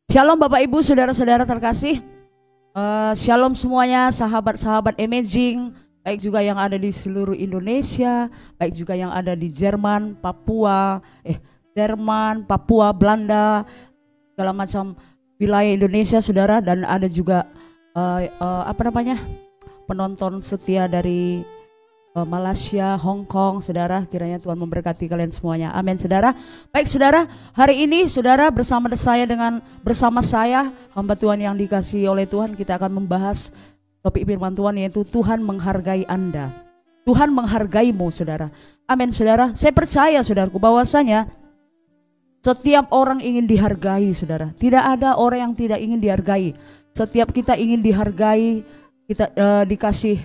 Shalom Bapak Ibu, saudara-saudara terkasih. Shalom semuanya, sahabat-sahabat Imaging, baik juga yang ada di seluruh Indonesia, baik juga yang ada di Jerman, Papua, Belanda, segala macam wilayah Indonesia, saudara. Dan ada juga penonton setia dari Malaysia, Hong Kong, saudara. Kiranya Tuhan memberkati kalian semuanya, amin, saudara. Baik saudara, hari ini saudara bersama saya hamba Tuhan yang dikasihi oleh Tuhan, kita akan membahas topik firman Tuhan, yaitu Tuhan menghargai Anda. Tuhan menghargaimu, saudara, amin, saudara. Saya percaya, saudaraku, bahwasanya setiap orang ingin dihargai, saudara. Tidak ada orang yang tidak ingin dihargai. Setiap kita ingin dihargai, kita dikasih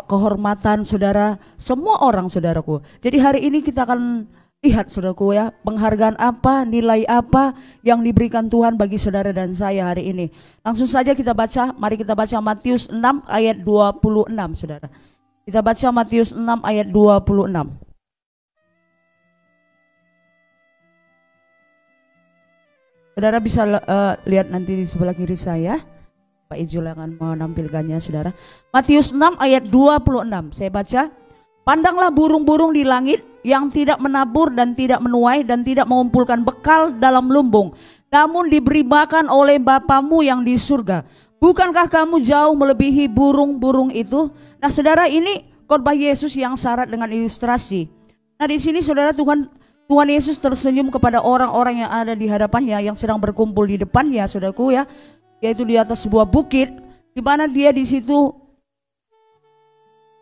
kehormatan, saudara, semua orang, saudaraku. Jadi hari ini kita akan lihat, saudaraku, ya, penghargaan apa, nilai apa yang diberikan Tuhan bagi saudara dan saya hari ini. Langsung saja kita baca, mari kita baca Matius 6 ayat 26, saudara. Kita baca Matius 6 ayat 26. Saudara bisa lihat nanti di sebelah kiri saya. Pak Ijul akan menampilkannya, saudara. Matius 6 ayat 26. Saya baca. Pandanglah burung-burung di langit yang tidak menabur dan tidak menuai dan tidak mengumpulkan bekal dalam lumbung, namun diberi makan oleh Bapamu yang di surga. Bukankah kamu jauh melebihi burung-burung itu? Nah, saudara, ini khotbah Yesus yang syarat dengan ilustrasi. Nah, di sini, saudara, Tuhan Yesus tersenyum kepada orang-orang yang ada di hadapannya, yang sedang berkumpul di depannya, saudaraku, ya, yaitu di atas sebuah bukit, di mana dia di situ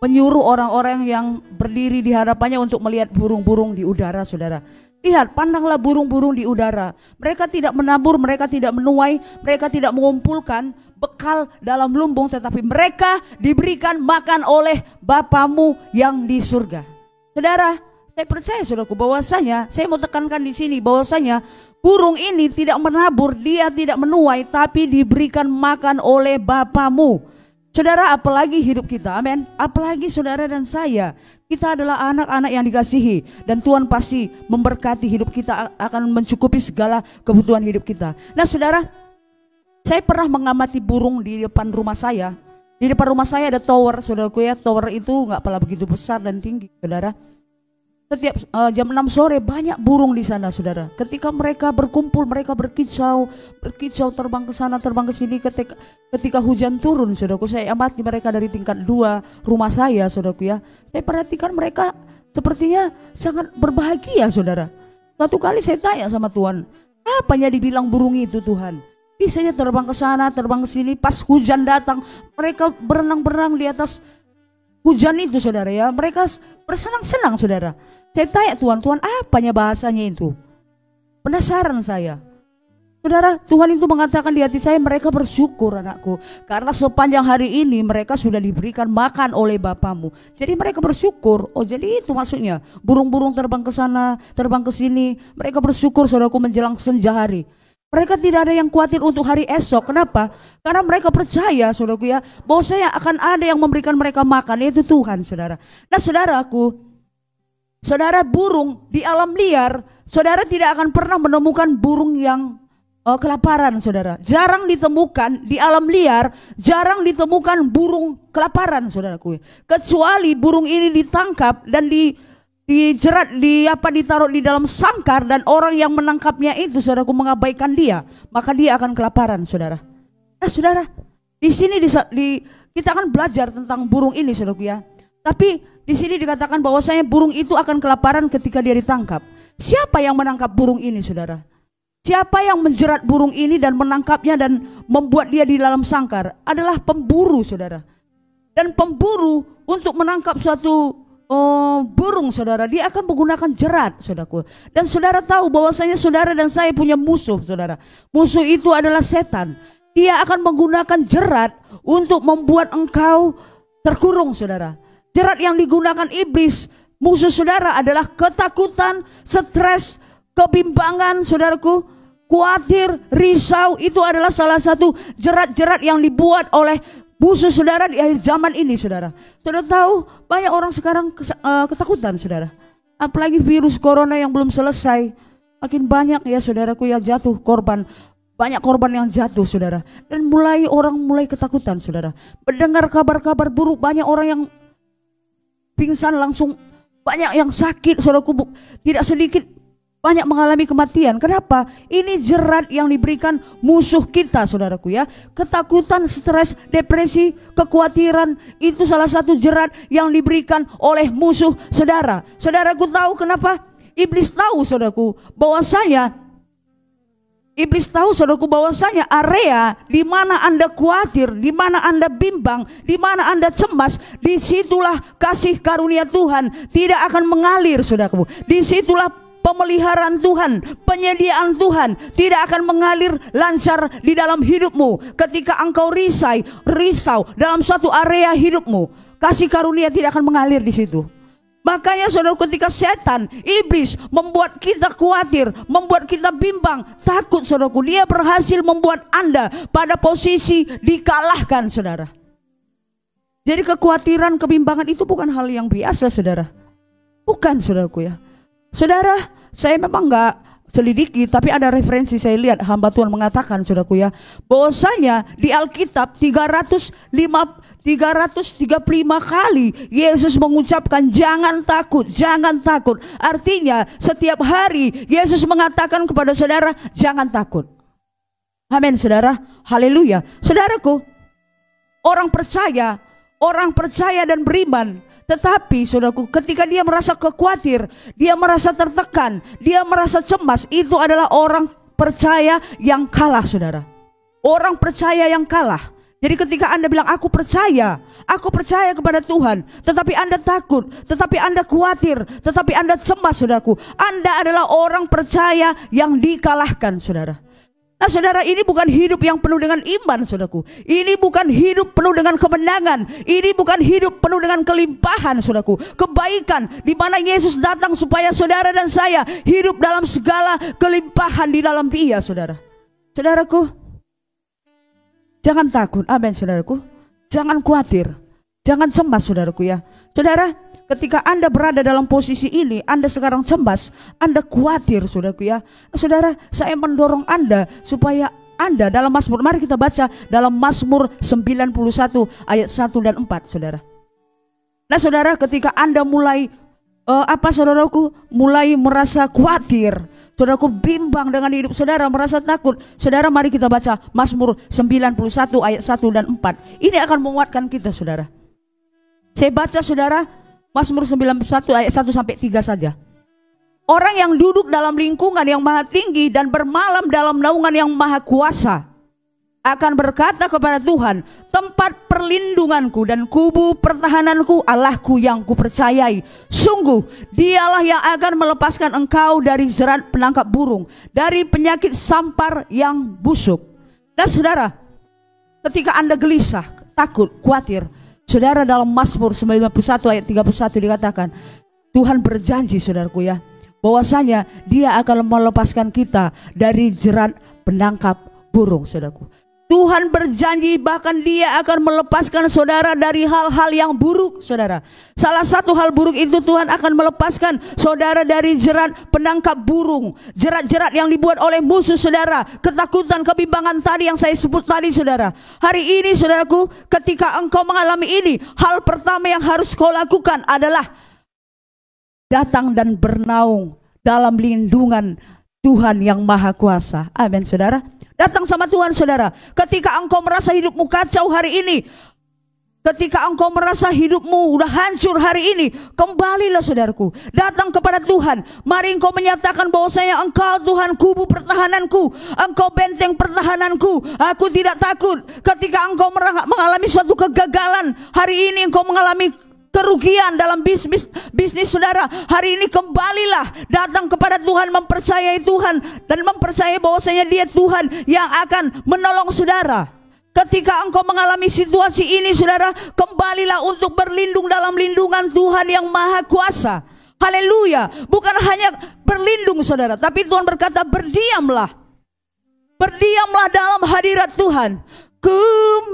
menyuruh orang-orang yang berdiri di hadapannya untuk melihat burung-burung di udara, saudara. Lihat, pandanglah burung-burung di udara. Mereka tidak menabur, mereka tidak menuai, mereka tidak mengumpulkan bekal dalam lumbung, tetapi mereka diberikan makan oleh Bapamu yang di surga. Saudara, saya percaya, saudaraku, bahwasanya saya mau tekankan di sini bahwasanya burung ini tidak menabur, dia tidak menuai, tapi diberikan makan oleh Bapamu. Saudara, apalagi hidup kita, amin. Apalagi saudara dan saya, kita adalah anak-anak yang dikasihi, dan Tuhan pasti memberkati hidup kita, akan mencukupi segala kebutuhan hidup kita. Nah, saudara, saya pernah mengamati burung di depan rumah saya. Di depan rumah saya ada tower, saudaraku, ya. Tower itu nggak pernah begitu besar dan tinggi, saudara. Setiap jam 6 sore banyak burung di sana, saudara. Ketika mereka berkumpul, mereka berkicau, terbang ke sana, terbang ke sini. Ketika hujan turun, saudaraku, saya amati mereka dari tingkat 2 rumah saya, saudaraku, ya. Saya perhatikan mereka sepertinya sangat berbahagia, saudara. Suatu kali saya tanya sama Tuhan, apanya dibilang burung itu, Tuhan? Bisanya terbang ke sana, terbang ke sini. Pas hujan datang, mereka berenang-berenang di atas hujan itu, saudara, ya. Mereka bersenang-senang, saudara. Saya tanya Tuhan, apanya bahasanya itu? Penasaran saya. Saudara, Tuhan itu mengatakan di hati saya, mereka bersyukur, anakku, karena sepanjang hari ini mereka sudah diberikan makan oleh Bapamu. Jadi mereka bersyukur. Oh, jadi itu maksudnya. Burung-burung terbang ke sana, terbang ke sini. Mereka bersyukur, saudaraku, menjelang senja hari. Mereka tidak ada yang khawatir untuk hari esok. Kenapa? Karena mereka percaya, saudaraku, ya, bahwa saya akan ada yang memberikan mereka makan, yaitu Tuhan, saudara. Nah, saudaraku, saudara, burung di alam liar, saudara tidak akan pernah menemukan burung yang kelaparan, saudara. Jarang ditemukan di alam liar, jarang ditemukan burung kelaparan, saudaraku. Kecuali burung ini ditangkap dan dijerat, ditaruh di dalam sangkar, dan orang yang menangkapnya itu, saudaraku, mengabaikan dia, maka dia akan kelaparan, saudara. Nah, saudara, di sini kita akan belajar tentang burung ini, saudaraku, ya. Tapi di sini dikatakan bahwasanya burung itu akan kelaparan ketika dia ditangkap. Siapa yang menangkap burung ini, saudara? Siapa yang menjerat burung ini dan menangkapnya dan membuat dia di dalam sangkar? Adalah pemburu, saudara. Dan pemburu untuk menangkap suatu burung, saudara, dia akan menggunakan jerat, saudaraku. Dan saudara tahu bahwasanya saudara dan saya punya musuh, saudara. Musuh itu adalah setan. Dia akan menggunakan jerat untuk membuat engkau terkurung, saudara. Jerat yang digunakan iblis, musuh saudara, adalah ketakutan, stres, kebimbangan, saudaraku, khawatir, risau. Itu adalah salah satu jerat-jerat yang dibuat oleh musuh saudara di akhir zaman ini, saudara. Saudara tahu banyak orang sekarang ketakutan, saudara. Apalagi virus corona yang belum selesai. Makin banyak, ya, saudaraku, yang jatuh korban. Banyak korban yang jatuh, saudara. Dan orang mulai ketakutan, saudara. Mendengar kabar-kabar buruk, banyak orang yang pingsan langsung, banyak yang sakit, saudaraku. Tidak sedikit banyak mengalami kematian. Kenapa? Ini jerat yang diberikan musuh kita, saudaraku ya. Ketakutan, stres, depresi, kekhawatiran, itu salah satu jerat yang diberikan oleh musuh saudara. Saudaraku tahu kenapa? Iblis tahu, saudaraku, bahwasanya area di mana Anda khawatir, di mana Anda bimbang, di mana Anda cemas, disitulah kasih karunia Tuhan tidak akan mengalir, saudaraku. Disitulah pemeliharaan Tuhan, penyediaan Tuhan tidak akan mengalir lancar di dalam hidupmu. Ketika engkau risau dalam suatu area hidupmu, kasih karunia tidak akan mengalir di situ. Makanya saudara, ketika setan, iblis membuat kita khawatir, membuat kita bimbang, takut, saudaraku, dia berhasil membuat Anda pada posisi dikalahkan, saudara. Jadi kekhawatiran, kebimbangan itu bukan hal yang biasa, saudara. Bukan, saudaraku ya. Saudara, saya memang enggak selidiki, tapi ada referensi saya lihat, hamba Tuhan mengatakan, saudaraku ya, bahwasanya di Alkitab 335 kali Yesus mengucapkan jangan takut, jangan takut. Artinya setiap hari Yesus mengatakan kepada saudara, jangan takut. Amin, saudara. Haleluya. Saudaraku, orang percaya dan beriman. Tetapi saudaraku, ketika dia merasa khawatir, dia merasa tertekan, dia merasa cemas, itu adalah orang percaya yang kalah, saudara. Orang percaya yang kalah. Jadi ketika Anda bilang aku percaya kepada Tuhan, tetapi Anda takut, tetapi Anda khawatir, tetapi Anda cemas, saudaraku, Anda adalah orang percaya yang dikalahkan, saudara. Nah, saudara, ini bukan hidup yang penuh dengan iman, saudaraku. Ini bukan hidup penuh dengan kemenangan. Ini bukan hidup penuh dengan kelimpahan, saudaraku. Kebaikan di mana Yesus datang supaya saudara dan saya hidup dalam segala kelimpahan di dalam Dia, saudara. Saudaraku, jangan takut. Amin, saudaraku. Jangan khawatir, jangan cemas, saudaraku ya. Saudara, ketika Anda berada dalam posisi ini, Anda sekarang cemas, Anda khawatir, saudaraku ya. Saudara, saya mendorong Anda supaya Anda dalam Mazmur, mari kita baca dalam Mazmur 91 ayat 1 dan 4, saudara. Nah, saudara, ketika Anda mulai mulai merasa khawatir, saudaraku, bimbang dengan hidup saudara, merasa takut, saudara, mari kita baca Mazmur 91 ayat 1 dan 4. Ini akan menguatkan kita, saudara. Saya baca, saudara, Mazmur 91 ayat 1 sampai 3 saja. Orang yang duduk dalam lingkungan yang maha tinggi dan bermalam dalam naungan yang maha kuasa akan berkata kepada Tuhan, tempat perlindunganku dan kubu pertahananku, Allahku yang kupercayai. Sungguh Dialah yang akan melepaskan engkau dari jerat penangkap burung, dari penyakit sampar yang busuk. Nah, saudara, ketika Anda gelisah, takut, khawatir, saudara, dalam Mazmur 91 ayat 31 dikatakan, Tuhan berjanji, saudaraku ya, bahwasanya Dia akan melepaskan kita dari jerat penangkap burung, saudaraku. Tuhan berjanji bahkan Dia akan melepaskan saudara dari hal-hal yang buruk, saudara. Salah satu hal buruk itu, Tuhan akan melepaskan saudara dari jerat penangkap burung, jerat-jerat yang dibuat oleh musuh saudara, ketakutan, kebimbangan tadi yang saya sebut tadi, saudara. Hari ini, saudaraku, ketika engkau mengalami ini, hal pertama yang harus kau lakukan adalah datang dan bernaung dalam lindungan Tuhan yang Maha Kuasa. Amin, saudara. Datang sama Tuhan, saudara. Ketika engkau merasa hidupmu kacau hari ini, ketika engkau merasa hidupmu udah hancur hari ini, kembalilah, saudaraku, datang kepada Tuhan. Mari engkau menyatakan bahwasanya Engkau Tuhan kubu pertahananku, Engkau benteng pertahananku, aku tidak takut. Ketika engkau mengalami suatu kegagalan, hari ini engkau mengalami kerugian dalam bisnis saudara, hari ini kembalilah datang kepada Tuhan, mempercayai Tuhan dan mempercayai bahwasanya Dia Tuhan yang akan menolong saudara. Ketika engkau mengalami situasi ini, saudara, kembalilah untuk berlindung dalam lindungan Tuhan yang Maha Kuasa. Haleluya. Bukan hanya berlindung, saudara, tapi Tuhan berkata berdiamlah. Berdiamlah dalam hadirat Tuhan. Ku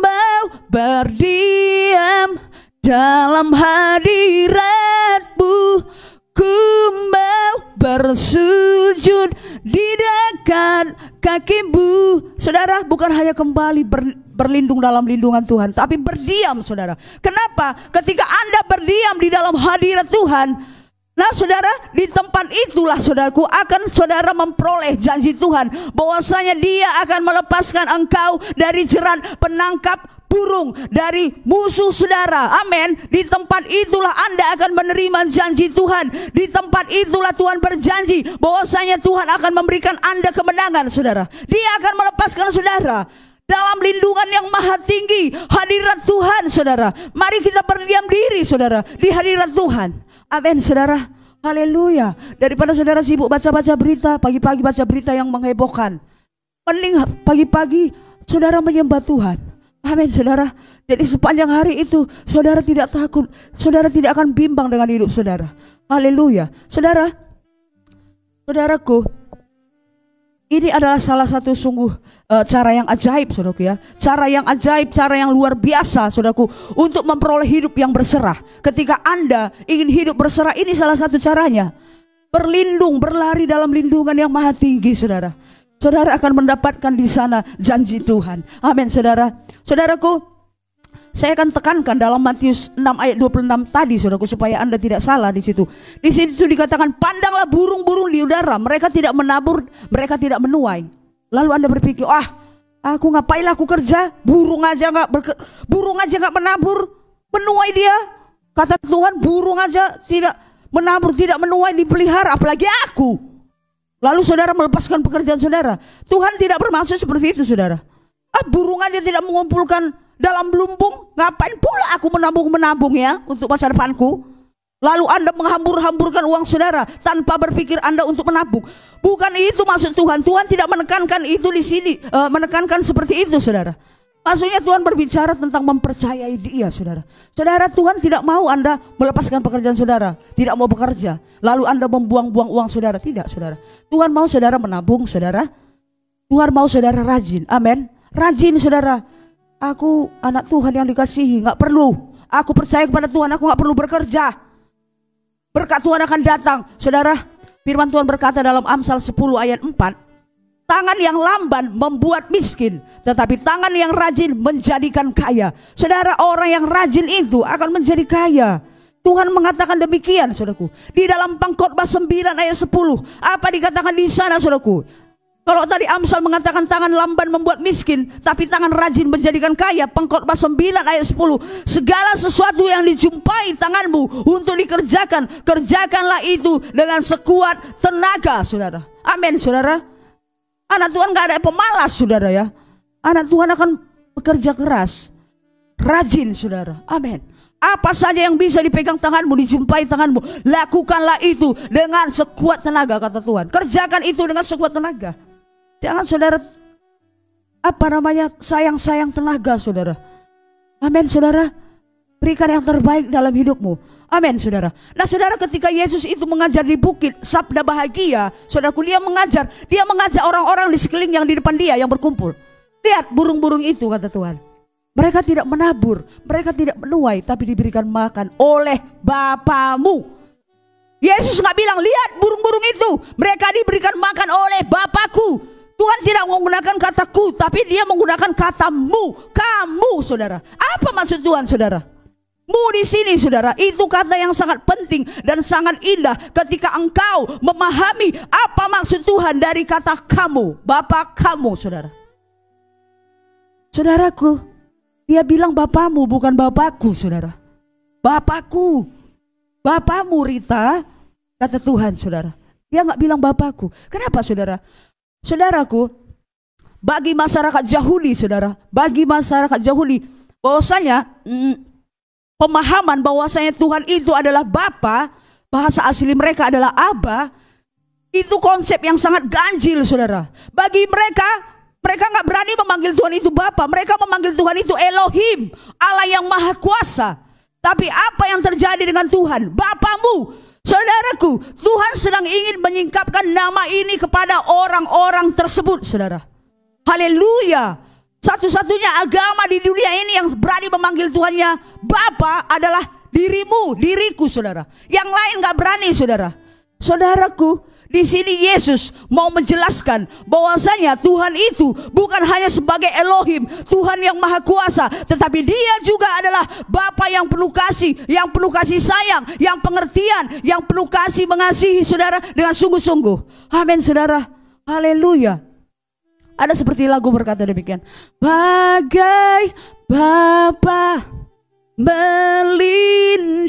mau berdiam dalam hadirat-Mu, ku mau bersujud di dekat kaki-Mu. Saudara, bukan hanya kembali berlindung dalam lindungan Tuhan, tapi berdiam, saudara. Kenapa? Ketika Anda berdiam di dalam hadirat Tuhan, nah saudara, di tempat itulah saudaraku akan saudara memperoleh janji Tuhan bahwasanya Dia akan melepaskan engkau dari jerat penangkap burung, dari musuh saudara. Amin. Di tempat itulah Anda akan menerima janji Tuhan. Di tempat itulah Tuhan berjanji bahwasanya Tuhan akan memberikan Anda kemenangan, saudara. Dia akan melepaskan saudara dalam lindungan yang maha tinggi, hadirat Tuhan, saudara. Mari kita berdiam diri, saudara, di hadirat Tuhan. Amin, saudara. Haleluya. Daripada saudara sibuk baca-baca berita, pagi-pagi baca berita yang menghebohkan, mending pagi-pagi saudara menyembah Tuhan. Amin, saudara. Jadi sepanjang hari itu saudara tidak takut, saudara tidak akan bimbang dengan hidup saudara. Haleluya. Saudaraku, ini adalah salah satu sungguh cara yang ajaib, saudaraku ya. Cara yang ajaib, cara yang luar biasa, saudaraku, untuk memperoleh hidup yang berserah. Ketika Anda ingin hidup berserah, ini salah satu caranya. Berlindung, berlari dalam lindungan yang maha tinggi, saudara. Saudara akan mendapatkan di sana janji Tuhan. Amin, saudara. Saudaraku, saya akan tekankan dalam Matius 6 ayat 26 tadi, saudaraku, supaya Anda tidak salah di situ. Di situ dikatakan, pandanglah burung-burung di udara, mereka tidak menabur, mereka tidak menuai. Lalu Anda berpikir, aku ngapain aku kerja? Burung aja nggak menabur, menuai dia. Kata Tuhan, burung aja tidak menabur, tidak menuai, dipelihara, apalagi aku. Lalu saudara melepaskan pekerjaan saudara. Tuhan tidak bermaksud seperti itu, saudara. Burung aja tidak mengumpulkan dalam lumbung, ngapain pula aku menabung ya untuk masa depanku? Lalu Anda menghambur-hamburkan uang saudara tanpa berpikir Anda untuk menabung. Bukan itu maksud Tuhan. Tuhan tidak menekankan itu di sini, menekankan seperti itu, saudara. Maksudnya Tuhan berbicara tentang mempercayai Dia, saudara. Saudara, Tuhan tidak mau Anda melepaskan pekerjaan saudara, tidak mau bekerja, lalu Anda membuang-buang uang saudara. Tidak, saudara. Tuhan mau saudara menabung, saudara. Tuhan mau saudara rajin. Amin. Rajin, saudara. Aku anak Tuhan yang dikasihi, gak perlu. Aku percaya kepada Tuhan, aku gak perlu bekerja. Berkat Tuhan akan datang. Saudara, firman Tuhan berkata dalam Amsal 10 ayat 4, tangan yang lamban membuat miskin, tetapi tangan yang rajin menjadikan kaya. Saudara, orang yang rajin itu akan menjadi kaya. Tuhan mengatakan demikian, saudaraku. Di dalam Pengkhotbah 9 ayat 10, apa dikatakan di sana, saudaraku? Kalau tadi Amsal mengatakan tangan lamban membuat miskin, tapi tangan rajin menjadikan kaya. Pengkhotbah 9 ayat 10, segala sesuatu yang dijumpai tanganmu untuk dikerjakan, kerjakanlah itu dengan sekuat tenaga, saudara. Amin, saudara. Anak Tuhan gak ada pemalas, saudara ya. Anak Tuhan akan bekerja keras, rajin, saudara. Amin. Apa saja yang bisa dipegang tanganmu, dijumpai tanganmu, lakukanlah itu dengan sekuat tenaga, kata Tuhan. Kerjakan itu dengan sekuat tenaga. Jangan saudara sayang-sayang tenaga, saudara. Amin, saudara. Berikan yang terbaik dalam hidupmu. Amin, saudara. Nah, saudara, ketika Yesus itu mengajar di bukit sabda bahagia, saudaraku, dia mengajak orang-orang di sekeliling yang di depan dia yang berkumpul. Lihat burung-burung itu, kata Tuhan. Mereka tidak menabur, mereka tidak menuai, tapi diberikan makan oleh Bapamu. Yesus gak bilang, lihat burung-burung itu, mereka diberikan makan oleh Bapakku. Tuhan tidak menggunakan kataku, tapi dia menggunakan katamu, kamu, saudara. Apa maksud Tuhan, saudara? Mu di sini, saudara, itu kata yang sangat penting dan sangat indah ketika engkau memahami apa maksud Tuhan dari kata kamu, Bapa kamu, saudara. Saudaraku, dia bilang Bapamu, bukan Bapakku, saudara. Bapakku, Bapamu, Rita, kata Tuhan, saudara. Dia nggak bilang Bapakku. Kenapa, saudara? Saudaraku, bagi masyarakat Yahudi, saudara, bagi masyarakat Yahudi, bahwasanya pemahaman bahwasanya Tuhan itu adalah Bapa, bahasa asli mereka adalah Aba, itu konsep yang sangat ganjil, saudara. Bagi mereka nggak berani memanggil Tuhan itu Bapa. Mereka memanggil Tuhan itu Elohim, Allah yang maha kuasa. Tapi apa yang terjadi dengan Tuhan? Bapamu. Saudaraku, Tuhan sedang ingin menyingkapkan nama ini kepada orang-orang tersebut, saudara. Haleluya. Satu-satunya agama di dunia ini yang berani memanggil Tuhannya Bapa adalah dirimu, diriku, saudara. Yang lain gak berani, saudara. Saudaraku, Di sini Yesus mau menjelaskan bahwasanya Tuhan itu bukan hanya sebagai Elohim, Tuhan yang Maha Kuasa, tetapi Dia juga adalah Bapa yang penuh kasih, yang penuh kasih sayang, yang pengertian, yang penuh kasih mengasihi saudara dengan sungguh-sungguh. Amin saudara. Haleluya. Ada seperti lagu berkata demikian. Bagai Bapa melindungi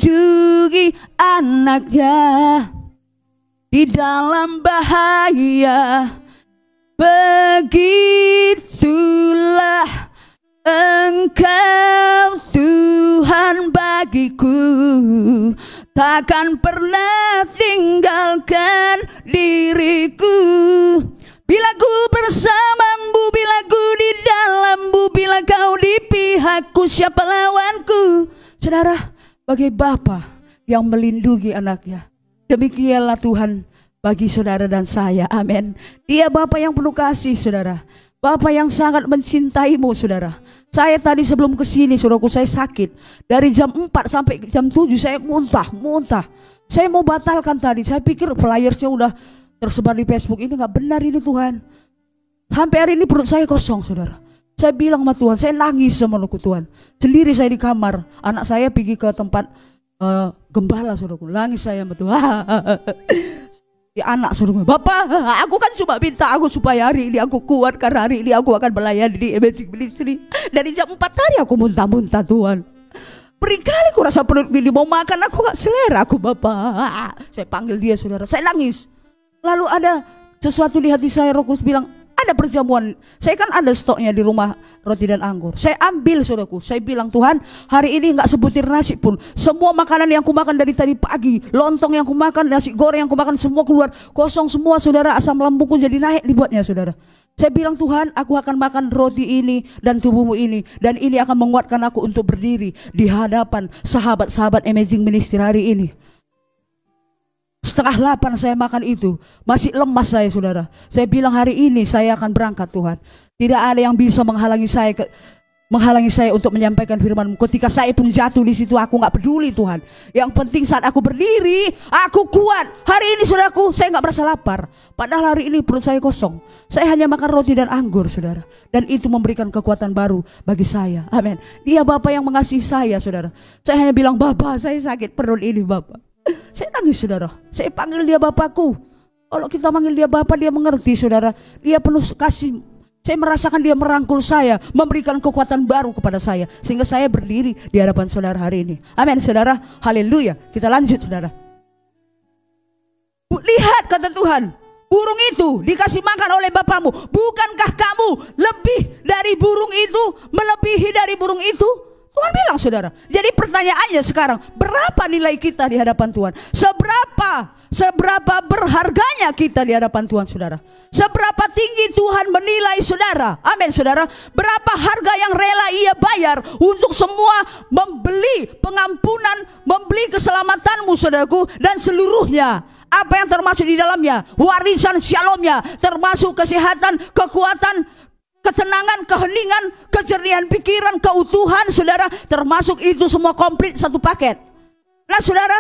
anaknya di dalam bahaya, begitulah Engkau Tuhan bagiku, takkan pernah tinggalkan diriku. Bila ku bersamamu, bila ku di dalammu, bila kau di pihakku, siapa lawanku? Saudara, bagai Bapa yang melindungi anaknya, demikianlah Tuhan bagi saudara dan saya. Amin. Dia Bapa yang penuh kasih saudara, Bapa yang sangat mencintaimu saudara. Saya tadi sebelum kesini saudaraku, saya sakit. Dari jam 4 sampai jam 7 saya muntah. Saya mau batalkan tadi. Saya pikir flyersnya udah tersebar di Facebook. Ini gak benar ini Tuhan. Sampai hari ini perut saya kosong saudara. Saya bilang sama Tuhan, saya nangis sama Tuhan. Sendiri saya di kamar. Anak saya pergi ke tempat gembala saudaraku. Nangis saya sama Tuhan. Di anak suruh, Bapak, aku kan cuma minta aku supaya hari ini aku kuat, karena hari ini aku akan melayani di Amazing Ministry. Dari jam 4 tadi aku muntah-muntah Tuhan. Berkali aku rasa perut gini mau makan, aku gak selera aku Bapak. Saya panggil dia saudara, saya nangis. Lalu ada sesuatu di hati saya, Roh Kudus bilang, ada perjamuan. Saya kan ada stoknya di rumah roti dan anggur. Saya ambil saudaraku. Saya bilang Tuhan, hari ini gak sebutir nasi pun. Semua makanan yang kumakan dari tadi pagi, lontong yang kumakan, nasi goreng yang kumakan, semua keluar kosong semua saudara. Asam lambungku jadi naik dibuatnya saudara. Saya bilang Tuhan, aku akan makan roti ini dan tubuhmu ini, dan ini akan menguatkan aku untuk berdiri di hadapan sahabat-sahabat Amazing Ministry hari ini. 7:30 saya makan itu, masih lemas saya saudara. Saya bilang hari ini saya akan berangkat Tuhan. Tidak ada yang bisa menghalangi saya untuk menyampaikan firman-Mu. Ketika saya pun jatuh di situ, aku nggak peduli Tuhan. Yang penting saat aku berdiri, aku kuat. Hari ini saudaraku, saya nggak merasa lapar. Padahal hari ini perut saya kosong. Saya hanya makan roti dan anggur saudara. Dan itu memberikan kekuatan baru bagi saya. Amin. Dia Bapa yang mengasihi saya saudara. Saya hanya bilang, Bapak saya sakit perut ini Bapak. Saya nangis saudara. Saya panggil dia Bapakku. Kalau kita panggil dia Bapak, dia mengerti saudara. Dia penuh kasih. Saya merasakan dia merangkul saya, memberikan kekuatan baru kepada saya, sehingga saya berdiri di hadapan saudara hari ini. Amin saudara. Haleluya. Kita lanjut saudara. Lihat kata Tuhan, burung itu dikasih makan oleh Bapamu. Bukankah kamu lebih dari burung itu, melebihi dari burung itu? Tuhan bilang saudara. Jadi pertanyaannya sekarang, berapa nilai kita di hadapan Tuhan? Seberapa berharganya kita di hadapan Tuhan saudara? Seberapa tinggi Tuhan menilai saudara? Amin saudara. Berapa harga yang rela ia bayar untuk semua membeli pengampunan, membeli keselamatanmu saudaraku, dan seluruhnya. Apa yang termasuk di dalamnya? Warisan shalomnya, termasuk kesehatan, kekuatan, ketenangan, keheningan, kejernihan pikiran, keutuhan saudara, termasuk itu semua komplit satu paket. Nah saudara,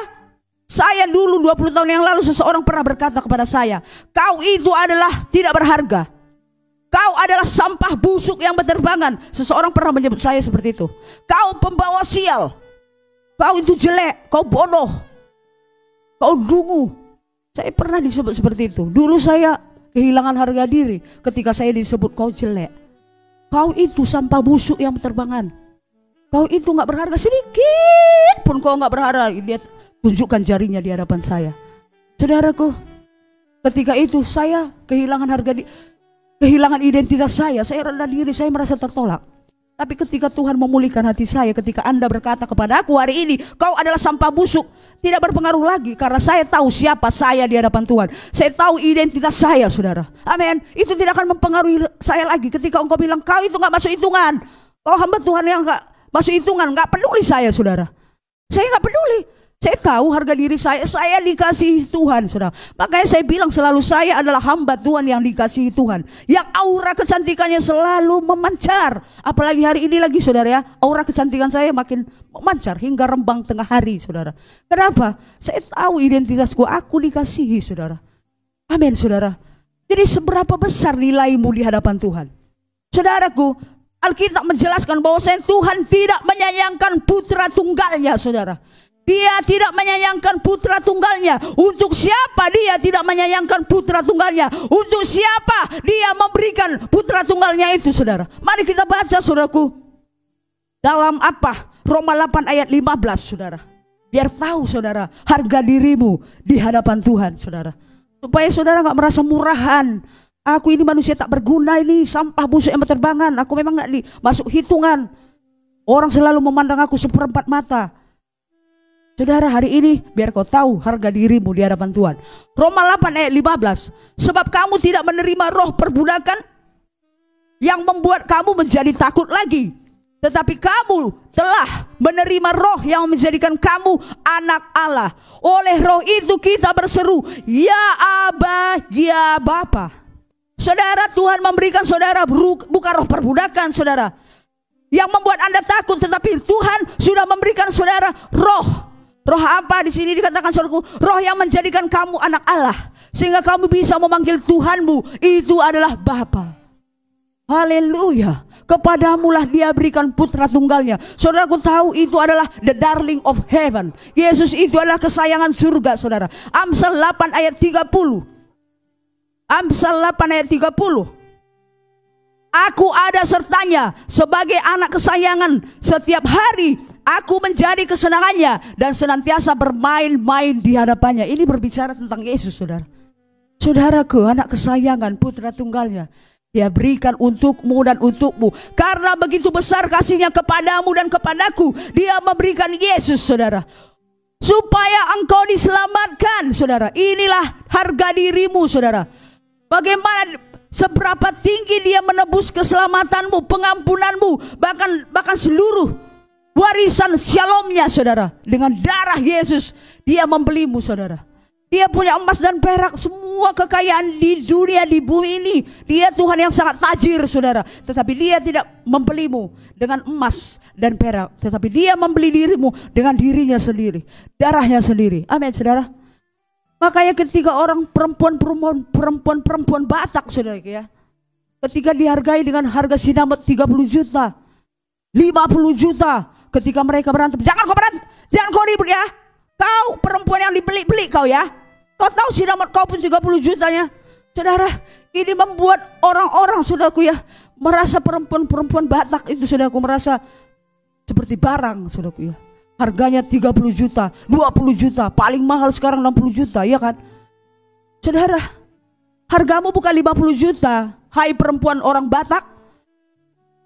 saya dulu 20 tahun yang lalu seseorang pernah berkata kepada saya, kau itu adalah tidak berharga, kau adalah sampah busuk yang berterbangan. Seseorang pernah menyebut saya seperti itu. Kau pembawa sial, kau itu jelek, kau bodoh, kau dungu. Saya pernah disebut seperti itu. Dulu saya kehilangan harga diri ketika saya disebut kau jelek, kau itu sampah busuk yang berterbangan, kau itu gak berharga sedikit pun, kau gak berharga. Dia tunjukkan jarinya di hadapan saya. Saudaraku, ketika itu saya kehilangan kehilangan identitas saya rendah diri, saya merasa tertolak. Tapi ketika Tuhan memulihkan hati saya, ketika Anda berkata kepada aku hari ini, kau adalah sampah busuk, tidak berpengaruh lagi, karena saya tahu siapa saya di hadapan Tuhan. Saya tahu identitas saya saudara. Amin. Itu tidak akan mempengaruhi saya lagi. Ketika engkau bilang kau itu gak masuk hitungan, kau hamba Tuhan yang gak masuk hitungan, gak peduli saya saudara. Saya gak peduli. Saya tahu harga diri saya dikasihi Tuhan saudara. Makanya saya bilang selalu, saya adalah hamba Tuhan yang dikasihi Tuhan, yang aura kecantikannya selalu memancar. Apalagi hari ini lagi saudara ya, aura kecantikan saya makin memancar hingga rembang tengah hari saudara. Kenapa? Saya tahu identitasku, aku dikasihi saudara. Amin, saudara. Jadi seberapa besar nilaimu di hadapan Tuhan? Saudaraku, Alkitab menjelaskan bahwa Tuhan tidak menyayangkan putra tunggalnya, saudara. Dia tidak menyayangkan putra tunggalnya. Untuk siapa dia tidak menyayangkan putra tunggalnya? Untuk siapa dia memberikan putra tunggalnya itu, saudara? Mari kita baca, saudaraku. Dalam apa? Roma 8 ayat 15, saudara. Biar tahu, saudara, harga dirimu di hadapan Tuhan, saudara. Supaya saudara gak merasa murahan. Aku ini manusia tak berguna, ini sampah busuk yang berterbangan. Aku memang gak masuk hitungan. Orang selalu memandang aku seperempat mata. Saudara, hari ini biar kau tahu harga dirimu di hadapan Tuhan. Roma 8 ayat 15. Sebab kamu tidak menerima roh perbudakan yang membuat kamu menjadi takut lagi, tetapi kamu telah menerima roh yang menjadikan kamu anak Allah. Oleh roh itu kita berseru, ya Aba, ya Bapa. Saudara, Tuhan memberikan saudara bukan roh perbudakan, saudara, yang membuat Anda takut, tetapi Tuhan sudah memberikan saudara roh. Roh apa di sini dikatakan, saudaraku? Roh yang menjadikan kamu anak Allah, sehingga kamu bisa memanggil Tuhanmu itu adalah Bapa. Haleluya. Kepadamulah dia berikan putra tunggalnya. Saudaraku tahu itu adalah the darling of heaven. Yesus itu adalah kesayangan surga, saudara. Amsal 8 ayat 30. Amsal 8 ayat 30. Aku ada sertanya sebagai anak kesayangan. Setiap hari aku menjadi kesenangannya dan senantiasa bermain-main di hadapannya. Ini berbicara tentang Yesus, saudara. Saudaraku, anak kesayangan, putra tunggalnya dia berikan untukmu dan untukmu. Karena begitu besar kasihnya kepadamu dan kepadaku, dia memberikan Yesus, saudara, supaya engkau diselamatkan, saudara. Inilah harga dirimu, saudara. Bagaimana, seberapa tinggi dia menebus keselamatanmu, pengampunanmu, bahkan seluruh warisan shalomnya, saudara. Dengan darah Yesus dia membelimu, saudara. Dia punya emas dan perak, semua kekayaan di dunia, di bumi ini. Dia Tuhan yang sangat tajir, saudara. Tetapi dia tidak membelimu dengan emas dan perak, tetapi dia membeli dirimu dengan dirinya sendiri, darahnya sendiri. Amin, saudara. Makanya ketika orang perempuan Batak, saudara, ya, ketika dihargai dengan harga sinamot 30 juta, 50 juta, ketika mereka berantem, jangan kau ribut ya. Kau perempuan yang dibeli-beli kau ya. Kau tahu sinamot kau pun 30 jutanya. Saudara, ini membuat orang-orang, saudaraku ya, merasa perempuan Batak itu, saudaraku, merasa seperti barang, saudaraku ya. Harganya 30 juta, 20 juta, paling mahal sekarang 60 juta, ya kan? Saudara, hargamu bukan 50 juta, hai perempuan orang Batak.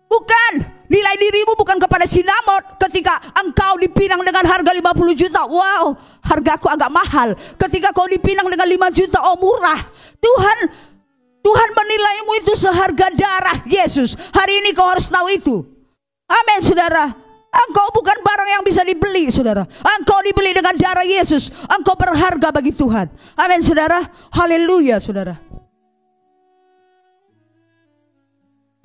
Bukan, nilai dirimu bukan kepada sinamot. Ketika engkau dipinang dengan harga 50 juta, wow, hargaku agak mahal. Ketika kau dipinang dengan 5 juta, oh murah. Tuhan menilaimu itu seharga darah Yesus. Hari ini kau harus tahu itu. Amin, saudara. Engkau bukan barang yang bisa dibeli, saudara. Engkau dibeli dengan darah Yesus. Engkau berharga bagi Tuhan. Amin, saudara. Haleluya, saudara.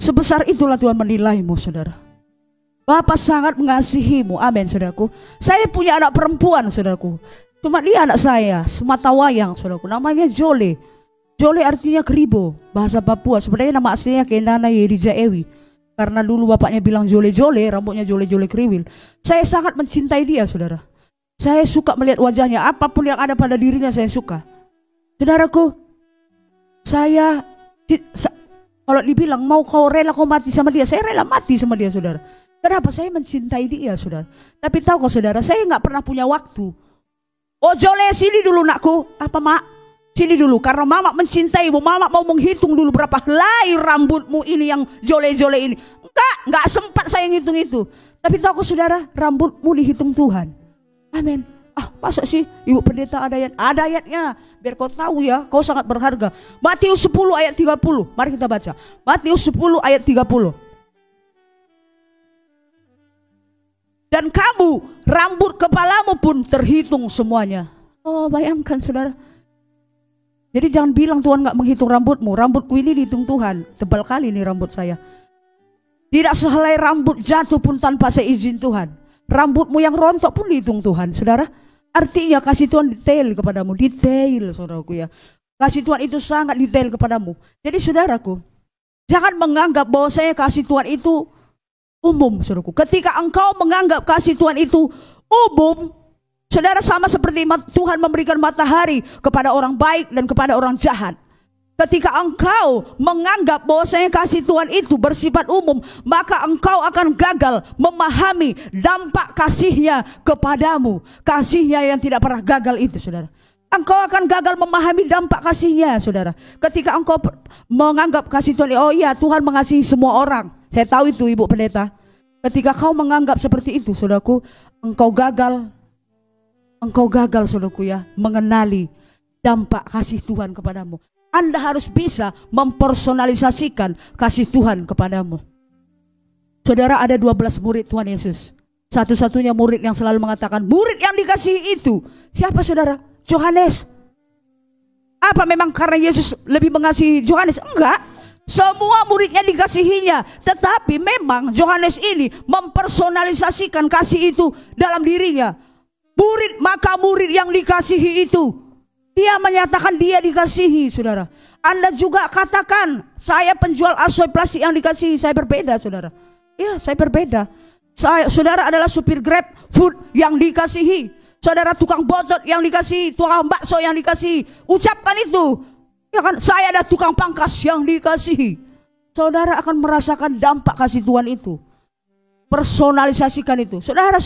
Sebesar itulah Tuhan menilaimu, saudara. Bapa sangat mengasihimu. Amin, saudaraku. Saya punya anak perempuan, saudaraku. Cuma dia anak saya, semata wayang, saudaraku. Namanya Jole. Jole artinya keribo, bahasa Papua. Sebenarnya nama aslinya Kendana Yedija Ewi. Karena dulu bapaknya bilang jole-jole, rambutnya jole-jole kriwil. Saya sangat mencintai dia, saudara. Saya suka melihat wajahnya, apapun yang ada pada dirinya saya suka. Saudaraku, kalau dibilang mau kau mati sama dia, saya rela mati sama dia, saudara. Kenapa? Saya mencintai dia, saudara. Tapi tahu kok, saudara, saya nggak pernah punya waktu. Oh Jole, sini dulu nakku. Apa mak? Sini dulu, karena mama mencintaimu. Mama mau menghitung dulu berapa helai rambutmu ini yang jole-jole ini. Enggak sempat saya ngitung itu. Tapi tahu kok, saudara, rambutmu dihitung Tuhan. Amin. Masa sih Ibu Pendeta ada ayatnya, biar kau tahu ya, kau sangat berharga. Matius 10 ayat 30. Mari kita baca. Matius 10 ayat 30. Dan kamu, rambut kepalamu pun terhitung semuanya. Oh, bayangkan, saudara. Jadi jangan bilang Tuhan gak menghitung rambutmu. Rambutku ini dihitung Tuhan. Tebal kali nih rambut saya. Tidak sehelai rambut jatuh pun tanpa seizin Tuhan. Rambutmu yang rontok pun dihitung Tuhan, saudara. Artinya kasih Tuhan detail kepadamu. Detail, saudaraku ya. Kasih Tuhan itu sangat detail kepadamu. Jadi saudaraku, jangan menganggap bahwa saya kasih Tuhan itu umum, saudaraku. Ketika engkau menganggap kasih Tuhan itu umum, saudara, sama seperti Tuhan memberikan matahari kepada orang baik dan kepada orang jahat. Ketika engkau menganggap bahwa saya kasih Tuhan itu bersifat umum, maka engkau akan gagal memahami dampak kasihnya kepadamu. Kasihnya yang tidak pernah gagal itu, saudara. Engkau akan gagal memahami dampak kasihnya, saudara. Ketika engkau menganggap kasih Tuhan, oh iya, Tuhan mengasihi semua orang. Saya tahu itu, Ibu Pendeta. Ketika kau menganggap seperti itu, saudaraku, engkau gagal, saudaraku ya, mengenali dampak kasih Tuhan kepadamu. Anda harus bisa mempersonalisasikan kasih Tuhan kepadamu. Saudara, ada 12 murid Tuhan Yesus. Satu-satunya murid yang selalu mengatakan, murid yang dikasihi itu siapa, saudara? Yohanes. Apa memang karena Yesus lebih mengasihi Yohanes? Enggak. Semua muridnya dikasihinya, tetapi memang Yohanes ini mempersonalisasikan kasih itu dalam dirinya. Maka murid yang dikasihi itu, dia menyatakan dia dikasihi, saudara. Anda juga katakan, saya penjual asoy plastik yang dikasihi. Saya berbeda, saudara. Ya, saya berbeda. Saudara adalah supir Grab Food yang dikasihi. Saudara tukang botot yang dikasihi, tukang bakso yang dikasihi. Ucapkan itu. Ya kan, saya ada tukang pangkas yang dikasihi. Saudara akan merasakan dampak kasih Tuhan itu. Personalisasikan itu. Saudara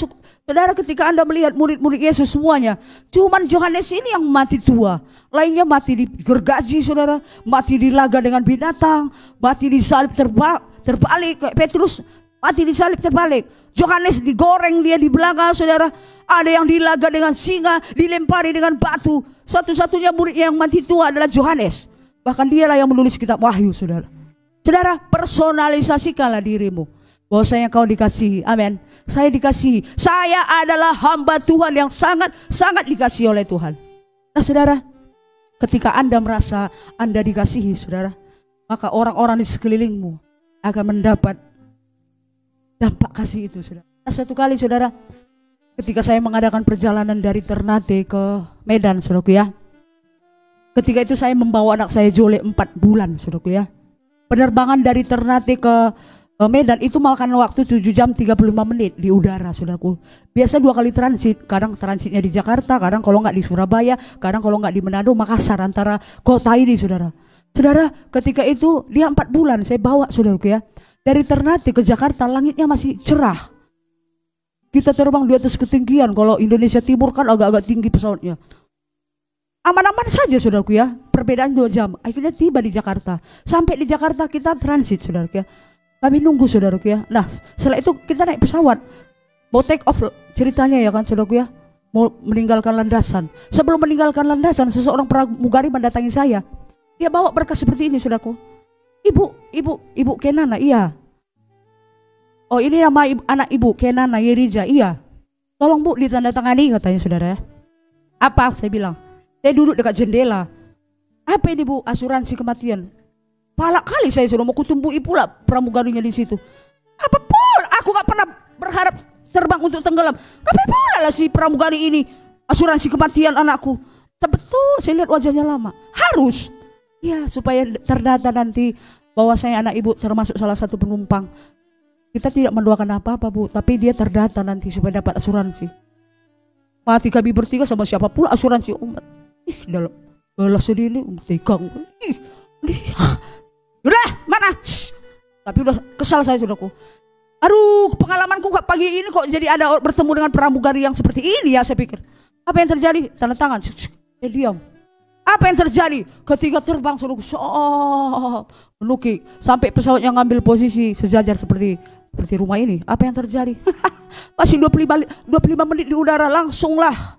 ketika Anda melihat murid-murid Yesus semuanya, cuman Yohanes ini yang mati tua. Lainnya mati digergaji, saudara. Mati dilaga dengan binatang. Mati disalib terbalik. Kayak Petrus mati disalib terbalik. Yohanes digoreng dia di belakang, saudara. Ada yang dilaga dengan singa, dilempari dengan batu. Satu-satunya murid yang mati tua adalah Yohanes. Bahkan dialah yang menulis kitab Wahyu, saudara. Saudara, personalisasikanlah dirimu. Bahwasanya kau dikasihi. Amin. Saya dikasihi. Saya adalah hamba Tuhan yang sangat dikasihi oleh Tuhan. Nah, saudara, ketika Anda merasa Anda dikasihi, saudara, maka orang-orang di sekelilingmu akan mendapat dampak kasih itu, saudara. Nah, suatu kali, saudara, ketika saya mengadakan perjalanan dari Ternate ke Medan, saudaraku ya. Ketika itu saya membawa anak saya Jole 4 bulan, saudaraku ya. Penerbangan dari Ternate ke Medan itu makan waktu 7 jam 35 menit di udara, saudaraku. Biasa 2 kali transit, kadang transitnya di Jakarta, kadang kalau nggak di Surabaya, kadang kalau nggak di Manado, Makassar, antara kota ini, saudara. Saudara, ketika itu dia 4 bulan saya bawa, saudaraku ya. Dari Ternate ke Jakarta langitnya masih cerah. Kita terbang di atas ketinggian, kalau Indonesia Timur kan agak-agak tinggi pesawatnya. Aman-aman saja, saudaraku ya. Perbedaan 2 jam. Akhirnya tiba di Jakarta. Sampai di Jakarta kita transit, saudaraku ya. Kami nunggu, saudaraku ya. Nah, setelah itu kita naik pesawat. Mau take off ceritanya ya kan, saudaraku ya. Mau meninggalkan landasan. Sebelum meninggalkan landasan, seseorang pramugari mendatangi saya. Dia bawa berkas seperti ini, saudaraku. Ibu Kenana, iya. Oh, ini nama anak ibu, Kenana Yerija, iya. Tolong Bu ditandatangani, katanya, saudara ya. Apa? Saya bilang. Saya duduk dekat jendela. Apa ini Bu? Asuransi kematian. Palak kali saya sudah mau kutumbui pula pramugarinya di situ. Apa pun? Aku gak pernah berharap terbang untuk tenggelam. Apa pula lah si pramugari ini asuransi kematian anakku. Betul, saya lihat wajahnya lama. Harus. Ya, supaya terdata nanti bahwa saya anak ibu termasuk salah satu penumpang. Kita tidak mendoakan apa-apa Bu, tapi dia terdata nanti supaya dapat asuransi. Mati kami bertiga sama siapa pula asuransi umat. Dalam balas ini tegang. Udah, mana? Tapi udah kesal saya, saudaraku. Aduh, pengalamanku pagi ini kok jadi ada bertemu dengan pramugari yang seperti ini ya, saya pikir. Apa yang terjadi? Tanda tangan. Diam. Apa yang terjadi? Ketika terbang, saudaraku, menuki sampai pesawatnya ngambil posisi sejajar seperti rumah ini. Apa yang terjadi? Masih 25 menit di udara, langsunglah.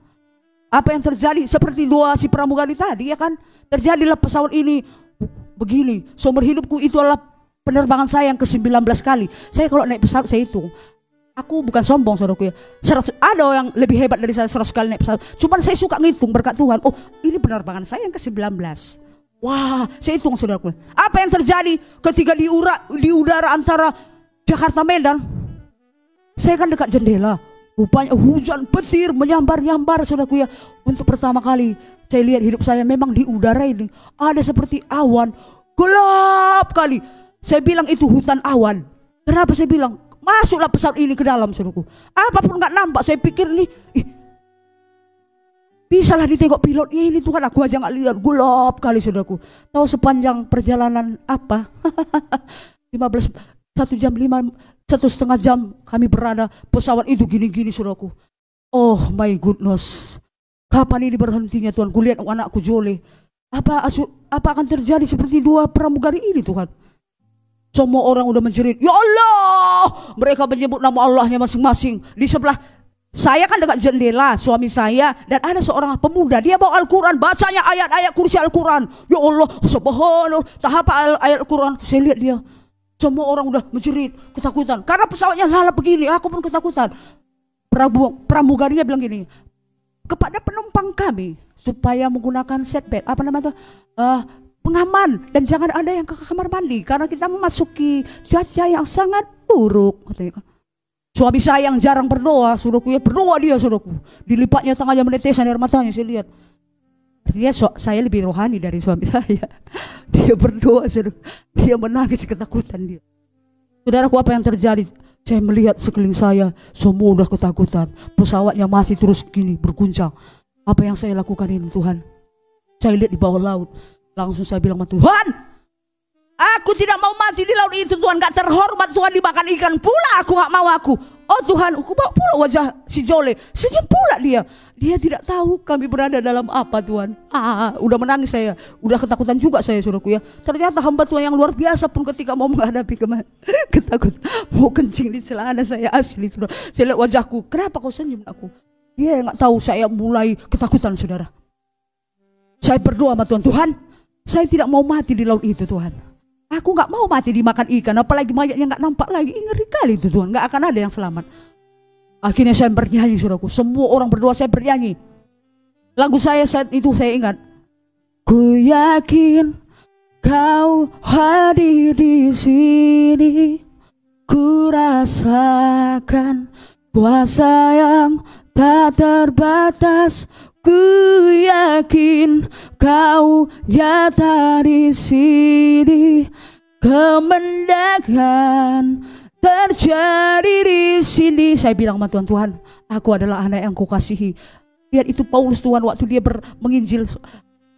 Apa yang terjadi? Seperti si pramugari tadi ya kan? Terjadilah pesawat ini begini. Seumur hidupku itu adalah penerbangan saya yang ke-19 kali. Saya kalau naik pesawat saya hitung. Aku bukan sombong, saudaraku ya. Ada yang lebih hebat dari saya 100 kali naik pesawat. Cuman saya suka ngitung berkat Tuhan. Oh, ini penerbangan saya yang ke-19. Wah, saya hitung, saudaraku. Apa yang terjadi ketika di udara antara Jakarta Medan? Saya kan dekat jendela. Rupanya hujan petir menyambar-nyambar saudaraku ya. Untuk pertama kali saya lihat hidup saya memang di udara ini ada seperti awan gelap kali. Saya bilang itu hutan awan. Kenapa saya bilang? Masuklah pesawat ini ke dalam saudaraku. Apapun gak nampak, saya pikir nih, bisalah ditengok pilotnya ini Tuhan, aku aja gak lihat, gelap kali saudaraku. Tahu sepanjang perjalanan apa? 1,5 jam kami berada, pesawat itu gini-gini saudaraku. Oh my goodness, kapan ini berhentinya Tuhan? Kulihat anakku Jole, apa akan terjadi seperti dua pramugari ini Tuhan? Semua orang udah menjerit, ya Allah, mereka menyebut nama Allahnya masing-masing. Di sebelah saya kan dekat jendela, suami saya, dan ada seorang pemuda, dia bawa Al-Quran, bacanya ayat-ayat kursi Al-Quran. Ya Allah, subhanallah, tak hafal ayat Al-Quran. Saya lihat dia, semua orang udah menjerit, ketakutan. Karena pesawatnya lalap begini, aku pun ketakutan. Pramugarinya bilang gini, kepada penumpang kami, supaya menggunakan seatbelt, apa namanya tuh? Pengaman, dan jangan ada yang ke kamar mandi karena kita memasuki cuaca yang sangat buruk katanya. Suami saya yang jarang berdoa, saudaraku ya, berdoa dia saudaraku, dilipatnya tangannya menetesan air matanya. Saya lihat artinya saya lebih rohani dari suami saya. Dia berdoa saudaraku, dia menangis ketakutan dia. Saudaraku, apa yang terjadi? Saya melihat sekeliling saya semua udah ketakutan, pesawatnya masih terus gini berguncang. Apa yang saya lakukan ini Tuhan? Saya lihat di bawah laut. Langsung saya bilang, Tuhan, aku tidak mau mati di laut itu Tuhan, gak terhormat Tuhan dimakan ikan pula, aku gak mau aku. Oh Tuhan, aku bawa pula wajah si Jole, senyum pula dia. Dia tidak tahu kami berada dalam apa Tuhan. Udah menangis saya, udah ketakutan juga saya saudaraku ya. Ternyata hamba Tuhan yang luar biasa pun ketika mau menghadapi ketakutan, mau kencing di celana saya asli saudara. Saya lihat wajahku, kenapa kau senyum aku? Dia gak tahu saya mulai ketakutan saudara. Saya berdoa sama Tuhan, Tuhan, saya tidak mau mati di laut itu Tuhan. Aku gak mau mati dimakan ikan, apalagi mayatnya gak nampak lagi. Ngeri kali itu Tuhan, gak akan ada yang selamat. Akhirnya saya bernyanyi saudaraku, semua orang berdoa, saya bernyanyi. Lagu saya saat itu saya ingat, ku yakin kau hadir di sini, ku rasakan kuasa yang tak terbatas. Ku yakin kau nyata di sini, kemenangan terjadi di sini. Saya bilang sama Tuhan, Tuhan, aku adalah anak yang kau kasihi. Lihat itu Paulus Tuhan, waktu dia menginjil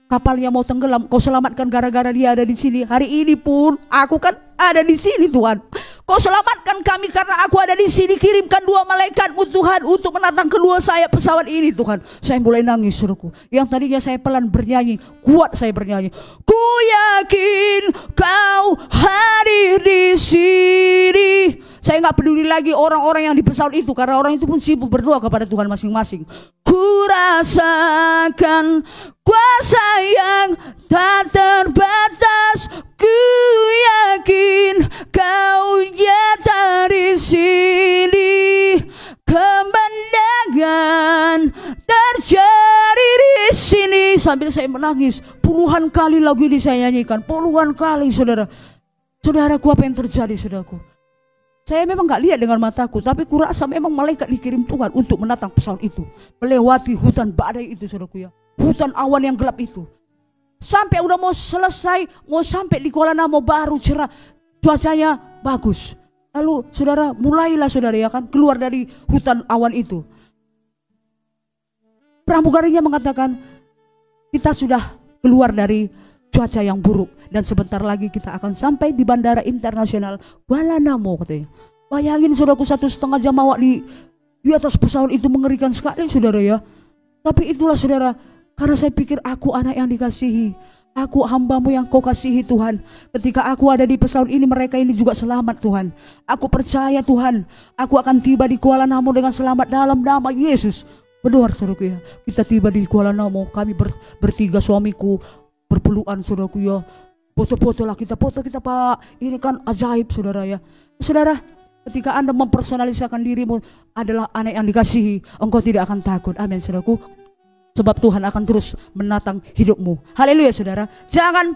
kapalnya mau tenggelam, kau selamatkan gara-gara dia ada di sini. Hari ini pun aku kan ada di sini Tuhan. Kau selamatkan kami karena aku ada di sini. Kirimkan 2 malaikatmu Tuhan untuk menatang kedua sayap pesawat ini Tuhan. Saya mulai nangis saudaraku. Yang tadinya saya pelan bernyanyi, kuat saya bernyanyi. Ku yakin kau hadir di sini. Saya nggak peduli lagi orang-orang yang di pesawat itu, karena orang itu pun sibuk berdoa kepada Tuhan masing-masing. Ku rasakan kuasa yang tak terbatas. Ku yakin kau nyata di sini, kemenangan terjadi di sini. Sambil saya menangis, puluhan kali lagu ini saya nyanyikan, puluhan kali saudara. Saudaraku, apa yang terjadi saudaraku? Saya memang gak lihat dengan mataku, tapi kurasa memang malaikat dikirim Tuhan untuk menatang pesawat itu, melewati hutan badai itu saudaraku ya, hutan awan yang gelap itu. Sampai udah mau selesai, mau sampai di Kuala Namu baru cerah, cuacanya bagus. Lalu saudara, mulailah saudara ya kan, keluar dari hutan awan itu. Pramugarinya mengatakan, kita sudah keluar dari cuaca yang buruk dan sebentar lagi kita akan sampai di Bandara Internasional Kuala Namu katanya. Bayangin saudaraku, 1,5 jam awak di atas pesawat itu, mengerikan sekali saudara ya. Tapi itulah saudara, karena saya pikir aku anak yang dikasihi, aku hambamu yang kau kasihi Tuhan. Ketika aku ada di pesawat ini, mereka ini juga selamat Tuhan. Aku percaya Tuhan, aku akan tiba di Kuala Namu dengan selamat dalam nama Yesus. Berdoa saudaraku ya, kita tiba di Kuala Namu, kami bertiga suamiku berpelukan saudaraku ya. Foto-foto lah kita, foto kita Pak, ini kan ajaib saudara ya. Saudara, ketika Anda mempersonalisasikan dirimu adalah anak yang dikasihi, engkau tidak akan takut. Amin saudaraku. Sebab Tuhan akan terus menatang hidupmu. Haleluya saudara. Jangan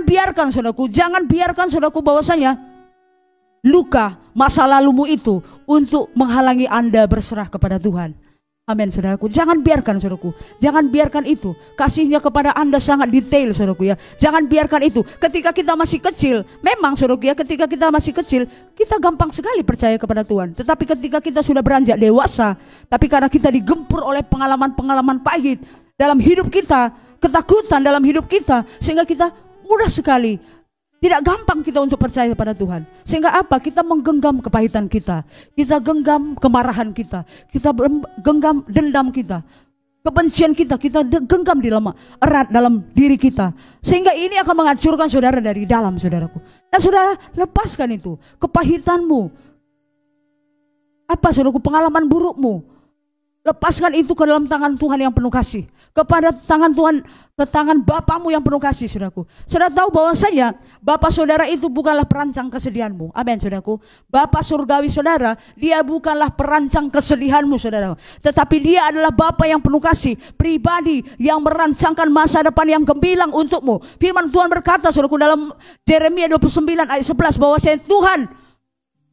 biarkan saudaraku bahwasanya luka masa lalumu itu untuk menghalangi Anda berserah kepada Tuhan. Amin, saudaraku. Jangan biarkan, saudaraku. Jangan biarkan itu. Kasihnya kepada Anda sangat detail, saudaraku ya. Jangan biarkan itu. Ketika kita masih kecil, memang saudaraku ya, ketika kita masih kecil, kita gampang sekali percaya kepada Tuhan. Tetapi ketika kita sudah beranjak dewasa, tapi karena kita digempur oleh pengalaman-pengalaman pahit dalam hidup kita, ketakutan dalam hidup kita, sehingga kita mudah sekali, tidak gampang kita untuk percaya kepada Tuhan. Sehingga apa? Kita menggenggam kepahitan kita. Kita genggam kemarahan kita. Kita genggam dendam kita. Kebencian kita genggam di dalam erat dalam diri kita. Sehingga ini akan menghancurkan saudara dari dalam, saudaraku. Nah saudara, lepaskan itu. Kepahitanmu. Apa saudaraku? Pengalaman burukmu. Lepaskan itu ke dalam tangan Tuhan yang penuh kasih. Kepada tangan Tuhan, ke tangan Bapamu yang penuh kasih, saudaraku. Saudara tahu bahwasanya Bapa saudara itu bukanlah perancang kesedihanmu. Amin, saudaraku. Bapa surgawi saudara, dia bukanlah perancang kesedihanmu, saudara. Tetapi dia adalah Bapa yang penuh kasih, pribadi yang merancangkan masa depan yang gemilang untukmu. Firman Tuhan berkata, saudaraku, dalam Yeremia 29 ayat 11, bahwasanya Tuhan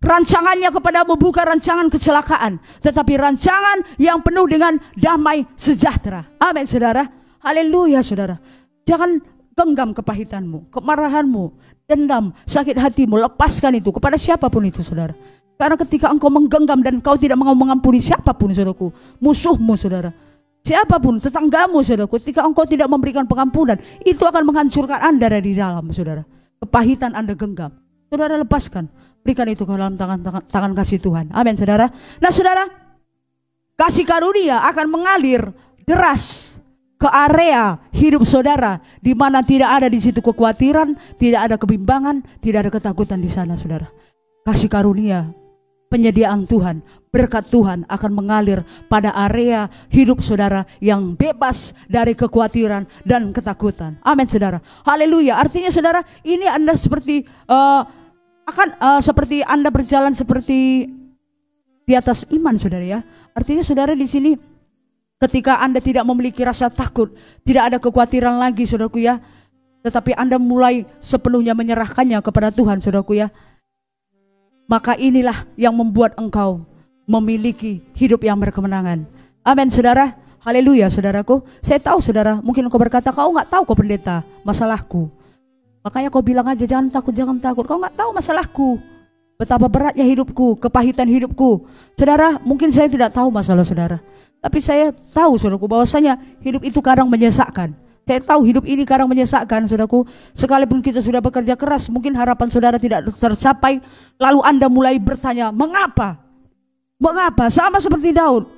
rancangannya kepadamu bukan rancangan kecelakaan, tetapi rancangan yang penuh dengan damai sejahtera. Amin, saudara. Haleluya, saudara. Jangan genggam kepahitanmu, kemarahanmu, dendam, sakit hatimu. Lepaskan itu kepada siapapun itu, saudara. Karena ketika engkau menggenggam dan engkau tidak mau mengampuni siapapun, saudaraku, musuhmu, saudara, siapapun, tetanggamu, saudaraku, ketika engkau tidak memberikan pengampunan, itu akan menghancurkan Anda dari dalam, saudara. Kepahitan Anda genggam, saudara, lepaskan. Berikan itu ke dalam tangan kasih Tuhan. Amin, saudara. Nah, saudara, kasih karunia akan mengalir deras ke area hidup saudara, di mana tidak ada di situ kekhawatiran, tidak ada kebimbangan, tidak ada ketakutan di sana, saudara. Kasih karunia, penyediaan Tuhan, berkat Tuhan akan mengalir pada area hidup saudara yang bebas dari kekhawatiran dan ketakutan. Amin, saudara. Haleluya. Artinya, saudara, ini Anda seperti seperti Anda berjalan seperti di atas iman, saudara ya. Artinya, saudara, di sini ketika Anda tidak memiliki rasa takut, tidak ada kekhawatiran lagi, saudaraku ya, tetapi Anda mulai sepenuhnya menyerahkannya kepada Tuhan, saudaraku ya, maka inilah yang membuat engkau memiliki hidup yang berkemenangan. Amin, saudara. Haleluya, saudaraku. Saya tahu, saudara, mungkin engkau berkata, kau nggak tahu kok pendeta masalahku. Makanya kau bilang aja, jangan takut, jangan takut. Kau nggak tahu masalahku, betapa beratnya hidupku, kepahitan hidupku. Saudara, mungkin saya tidak tahu masalah saudara, tapi saya tahu, saudaraku, bahwasanya hidup itu kadang menyesakkan. Saya tahu hidup ini kadang menyesakkan, saudaraku. Sekalipun kita sudah bekerja keras, mungkin harapan saudara tidak tercapai. Lalu Anda mulai bertanya, mengapa? Mengapa? Sama seperti Daud.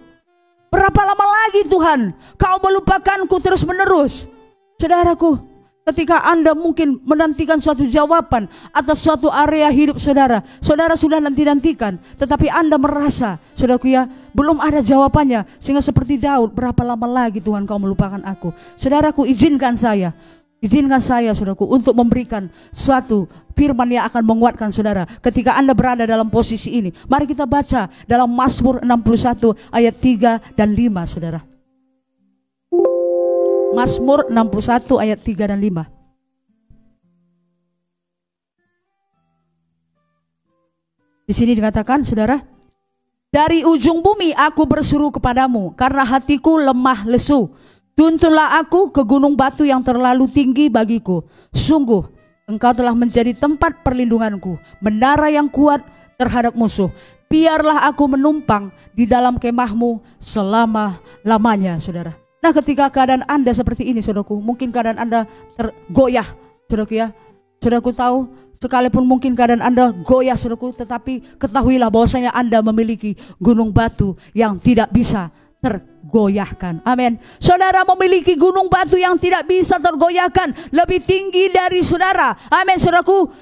Berapa lama lagi Tuhan kau melupakanku terus menerus? Saudaraku, ketika Anda mungkin menantikan suatu jawaban atas suatu area hidup saudara, saudara sudah nanti-nantikan, tetapi Anda merasa, saudaraku ya, belum ada jawabannya. Sehingga seperti Daud, berapa lama lagi Tuhan kau melupakan aku? Saudaraku, izinkan saya, saudaraku, untuk memberikan suatu firman yang akan menguatkan saudara ketika Anda berada dalam posisi ini. Mari kita baca dalam Mazmur 61 ayat 3 dan 5, saudara. Mazmur 61 ayat 3 dan 5. Di sini dikatakan, saudara, dari ujung bumi aku berseru kepadamu, karena hatiku lemah lesu. Tuntunlah aku ke gunung batu yang terlalu tinggi bagiku. Sungguh engkau telah menjadi tempat perlindunganku, menara yang kuat terhadap musuh. Biarlah aku menumpang di dalam kemahmu selama-lamanya, saudara. Nah, ketika keadaan Anda seperti ini, saudaraku, mungkin keadaan Anda tergoyah, saudaraku ya. Saudaraku tahu, sekalipun mungkin keadaan Anda goyah, saudaraku, tetapi ketahuilah bahwasanya Anda memiliki gunung batu yang tidak bisa tergoyahkan. Amin. Saudara memiliki gunung batu yang tidak bisa tergoyahkan, lebih tinggi dari saudara. Amin, saudaraku.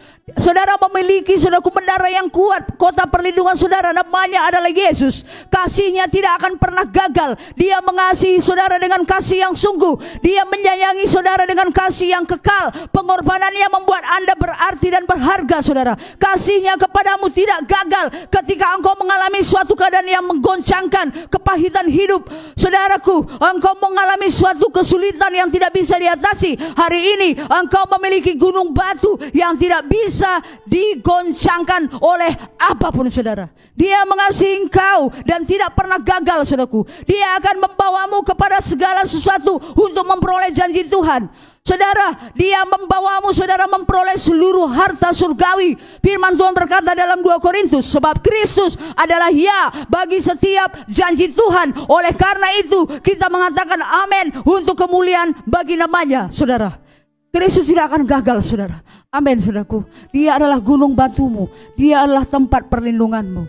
Saudara memiliki, saudaraku, menara yang kuat, kota perlindungan saudara, namanya adalah Yesus. Kasihnya tidak akan pernah gagal. Dia mengasihi saudara dengan kasih yang sungguh. Dia menyayangi saudara dengan kasih yang kekal. Pengorbanannya membuat Anda berarti dan berharga, saudara. Kasihnya kepadamu tidak gagal ketika engkau mengalami suatu keadaan yang menggoncangkan, kepahitan hidup. Saudaraku, engkau mengalami suatu kesulitan yang tidak bisa diatasi. Hari ini engkau memiliki gunung batu yang tidak bisa bisa digoncangkan oleh apapun, saudara. Dia mengasihi engkau dan tidak pernah gagal, saudaraku. Dia akan membawamu kepada segala sesuatu untuk memperoleh janji Tuhan. Saudara, dia membawamu, saudara, memperoleh seluruh harta surgawi. Firman Tuhan berkata dalam 2 Korintus, sebab Kristus adalah ya bagi setiap janji Tuhan. Oleh karena itu kita mengatakan amin untuk kemuliaan bagi namanya, saudara. Kristus tidak akan gagal, saudara. Amin, saudaraku. Dia adalah gunung batumu. Dia adalah tempat perlindunganmu.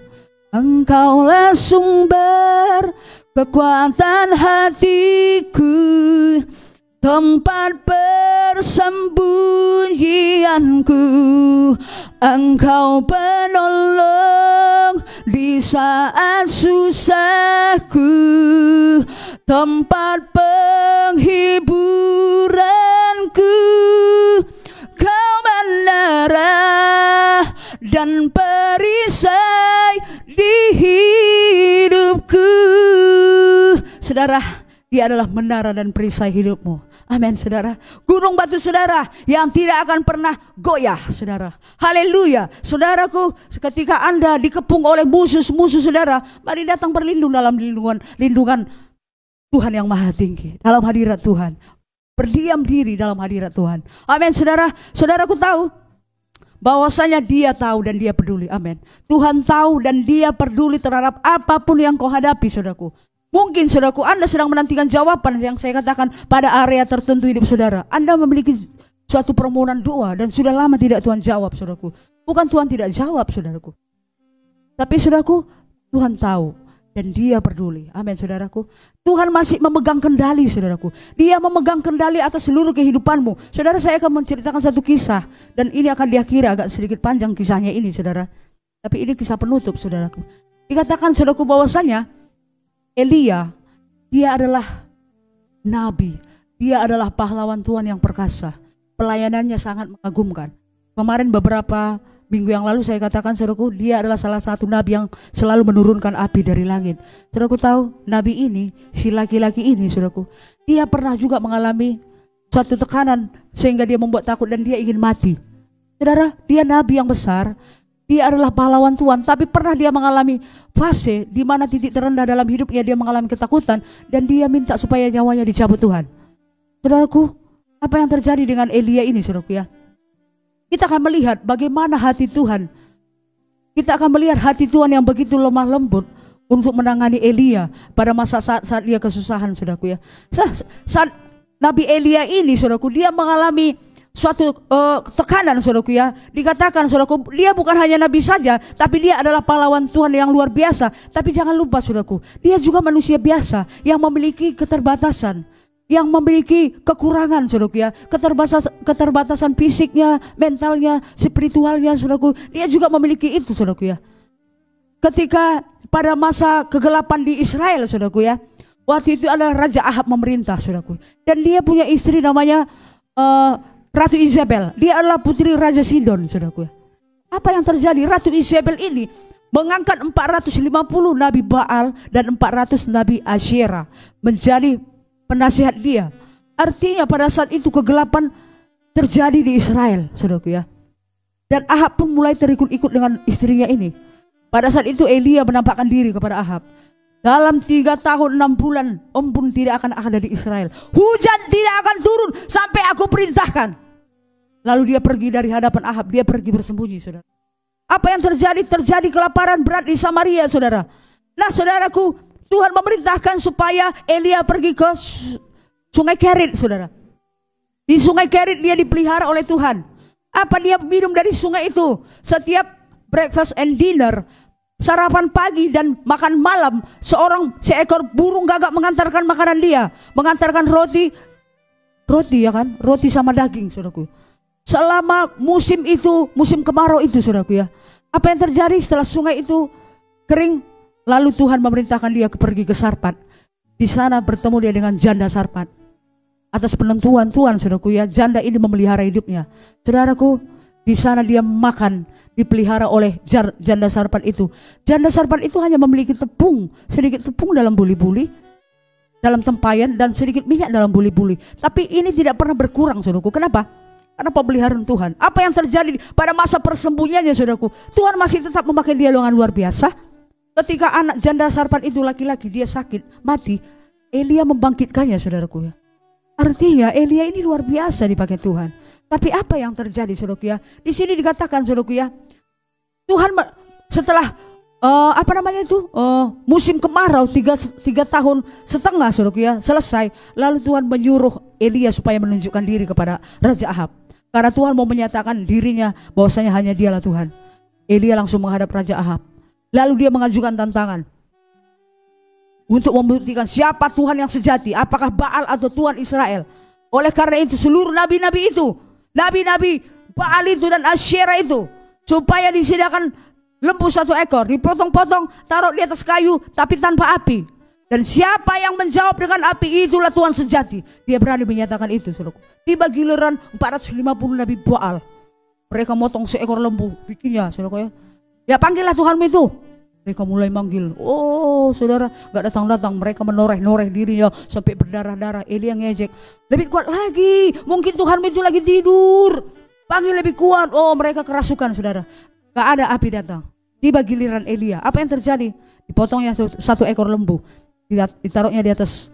Engkaulah sumber kekuatan hatiku, tempat persembunyianku. Engkau penolong di saat susahku, tempat penghiburanku. Kau menara dan perisai di hidupku. Saudara, dia adalah menara dan perisai hidupmu. Amin, saudara. Gunung batu, saudara, yang tidak akan pernah goyah, saudara. Haleluya. Saudaraku, ketika Anda dikepung oleh musuh-musuh, saudara, mari datang berlindung dalam lindungan Tuhan yang maha tinggi, dalam hadirat Tuhan. Berdiam diri dalam hadirat Tuhan. Amin, saudara. Saudaraku tahu bahwasanya dia tahu dan dia peduli. Amin. Tuhan tahu dan dia peduli terhadap apapun yang kau hadapi, saudaraku. Mungkin, saudaraku, Anda sedang menantikan jawaban yang saya katakan pada area tertentu hidup saudara. Anda memiliki suatu permohonan doa dan sudah lama tidak Tuhan jawab, saudaraku. Bukan Tuhan tidak jawab, saudaraku, tapi, saudaraku, Tuhan tahu dan dia peduli. Amin, saudaraku. Tuhan masih memegang kendali, saudaraku. Dia memegang kendali atas seluruh kehidupanmu. Saudara, saya akan menceritakan satu kisah, dan ini akan diakhiri agak sedikit panjang kisahnya ini, saudara. Tapi ini kisah penutup, saudaraku. Dikatakan, saudaraku, bahwasanya Elia, dia adalah nabi. Dia adalah pahlawan Tuhan yang perkasa. Pelayanannya sangat mengagumkan. Kemarin beberapa minggu yang lalu saya katakan, saudaraku, dia adalah salah satu nabi yang selalu menurunkan api dari langit. Saudaraku tahu, nabi ini, si laki-laki ini, saudaraku, dia pernah juga mengalami suatu tekanan sehingga dia membuat takut dan dia ingin mati. Saudara, dia nabi yang besar. Dia adalah pahlawan Tuhan, tapi pernah dia mengalami fase di mana titik terendah dalam hidupnya dia mengalami ketakutan dan dia minta supaya nyawanya dicabut Tuhan. Saudaraku, apa yang terjadi dengan Elia ini, saudaraku, ya? Kita akan melihat bagaimana hati Tuhan. Kita akan melihat hati Tuhan yang begitu lemah lembut untuk menangani Elia pada masa saat dia kesusahan, saudaraku, ya. Saat Nabi Elia ini, saudaraku, dia mengalami suatu tekanan, saudaraku, ya. Dikatakan, saudaraku, dia bukan hanya nabi saja, tapi dia adalah pahlawan Tuhan yang luar biasa. Tapi jangan lupa, saudaraku, dia juga manusia biasa yang memiliki keterbatasan, yang memiliki kekurangan, saudaraku, ya. Keterbatasan fisiknya, mentalnya, spiritualnya, saudaraku. Dia juga memiliki itu, saudaraku, ya. Ketika pada masa kegelapan di Israel, saudaraku, ya, waktu itu adalah Raja Ahab memerintah, saudaraku, dan dia punya istri namanya Ratu Izabel. Dia adalah putri Raja Sidon, saudaraku. Apa yang terjadi? Ratu Izabel ini mengangkat 450 nabi Baal dan 400 nabi Asyera menjadi penasihat dia. Artinya pada saat itu kegelapan terjadi di Israel, saudaraku, ya. Dan Ahab pun mulai terikut-ikut dengan istrinya ini. Pada saat itu Elia menampakkan diri kepada Ahab. Dalam 3 tahun 6 bulan embun tidak akan ada di Israel. Hujan tidak akan turun sampai aku perintahkan. Lalu dia pergi dari hadapan Ahab. Dia pergi bersembunyi, saudara. Apa yang terjadi? Terjadi kelaparan berat di Samaria, saudara. Nah, saudaraku, Tuhan memerintahkan supaya Elia pergi ke Sungai Kerit, saudara. Di Sungai Kerit dia dipelihara oleh Tuhan. Apa dia minum dari sungai itu? Setiap breakfast and dinner, sarapan pagi dan makan malam, seekor burung gagak mengantarkan makanan dia, mengantarkan roti, ya kan, roti sama daging, saudaraku. Selama musim itu, musim kemarau itu, saudaraku, ya. Apa yang terjadi setelah sungai itu kering? Lalu Tuhan memerintahkan dia pergi ke Sarpat. Di sana bertemu dia dengan janda Sarpat. Atas penentuan Tuhan, saudaraku, ya, janda ini memelihara hidupnya. Saudaraku, di sana dia makan, dipelihara oleh janda Sarpat itu. Janda Sarpat itu hanya memiliki tepung, sedikit tepung dalam buli-buli, dalam tempayan, dan sedikit minyak dalam buli-buli. Tapi ini tidak pernah berkurang, saudaraku. Kenapa? Karena pemeliharaan Tuhan. Apa yang terjadi pada masa persembunyiannya, saudaraku? Tuhan masih tetap memakai dia dengan luar biasa. Ketika anak janda Sarfat itu laki-laki, dia sakit, mati, Elia membangkitkannya, saudaraku ya. Artinya Elia ini luar biasa dipakai Tuhan. Tapi apa yang terjadi, saudaraku ya? Di sini dikatakan, saudaraku ya, Tuhan setelah musim kemarau 3 tahun setengah, saudaraku ya, selesai, lalu Tuhan menyuruh Elia supaya menunjukkan diri kepada Raja Ahab. Karena Tuhan mau menyatakan dirinya bahwasanya hanya dialah Tuhan. Elia langsung menghadap Raja Ahab. Lalu dia mengajukan tantangan untuk membuktikan siapa Tuhan yang sejati, apakah Baal atau Tuhan Israel. Oleh karena itu seluruh nabi-nabi itu, nabi-nabi Baal itu dan Asyera itu, supaya disediakan lembu 1 ekor, dipotong-potong, taruh di atas kayu tapi tanpa api. Dan siapa yang menjawab dengan api, itulah Tuhan sejati. Dia berani menyatakan itu, saudaraku. Tiba giliran 450 nabi Baal, mereka motong seekor lembu, bikinnya, saudaraku ya. Ya panggillah Tuhanmu itu. Mereka mulai manggil. Oh saudara, gak datang-datang. Mereka menoreh-noreh dirinya sampai berdarah-darah. Elia ngejek, lebih kuat lagi, mungkin Tuhanmu itu lagi tidur. Panggil lebih kuat. Oh mereka kerasukan, saudara. Gak ada api datang. Tiba giliran Elia, apa yang terjadi? Dipotongnya 1 ekor lembu, ditaruhnya di atas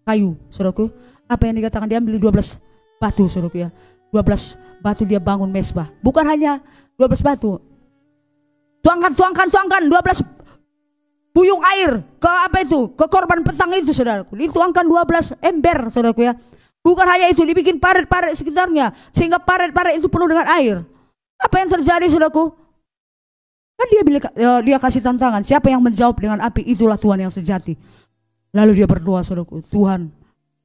kayu, saudaraku. Apa yang dikatakan? Dia ambil 12 batu, saudaraku ya. 12 batu dia bangun mesbah. Bukan hanya 12 batu. Tuangkan 12 buyung air ke ke korban petang itu, saudaraku. Dituangkan 12 ember, saudaraku ya. Bukan hanya itu, dibikin paret-paret sekitarnya sehingga paret-paret itu penuh dengan air. Apa yang terjadi, saudaraku? Kan dia kasih tantangan, siapa yang menjawab dengan api, itulah Tuhan yang sejati. Lalu dia berdoa, saudaraku. Tuhan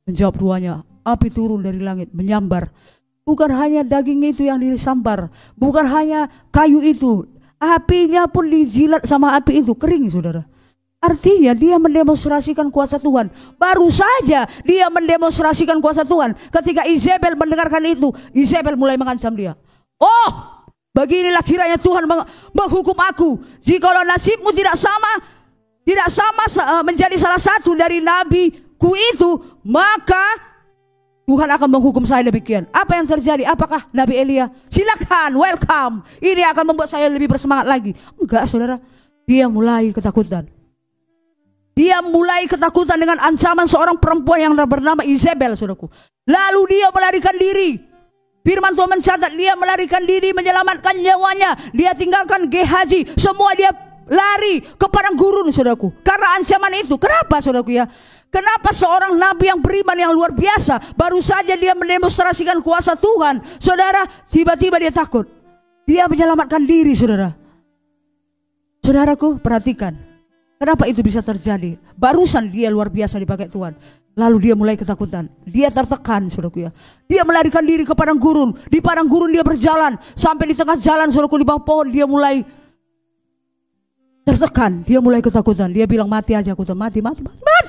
menjawab doanya. Api turun dari langit menyambar. Bukan hanya daging itu yang disambar, bukan hanya kayu itu, apinya pun dijilat sama api itu, kering, saudara. Artinya dia mendemonstrasikan kuasa Tuhan. Baru saja dia mendemonstrasikan kuasa Tuhan, ketika Izebel mendengarkan itu, Izebel mulai mengancam dia. Oh, beginilah kiranya Tuhan menghukum aku, jikalau nasibmu tidak sama menjadi salah satu dari nabiku itu, maka Tuhan akan menghukum saya demikian. Apa yang terjadi? Apakah Nabi Elia, silakan, welcome, ini akan membuat saya lebih bersemangat lagi? Enggak, saudara. Dia mulai ketakutan. Dia mulai ketakutan dengan ancaman seorang perempuan yang bernama Izebel, saudaraku. Lalu dia melarikan diri. Firman Tuhan mencatat dia melarikan diri, menyelamatkan nyawanya. Dia tinggalkan Gehazi, semua dia lari ke padang gurun, saudaraku. Karena ancaman itu. Kenapa, saudaraku ya? Kenapa seorang nabi yang beriman yang luar biasa, baru saja dia mendemonstrasikan kuasa Tuhan, saudara, tiba-tiba dia takut. Dia menyelamatkan diri, saudara. Saudaraku, perhatikan. Kenapa itu bisa terjadi? Barusan dia luar biasa dipakai Tuhan. Lalu dia mulai ketakutan. Dia tertekan, saudaraku ya. Dia melarikan diri ke padang gurun. Di padang gurun dia berjalan. Sampai di tengah jalan, saudaraku, di bawah pohon dia mulai tertekan, dia mulai ketakutan. Dia bilang, mati aja aku, mati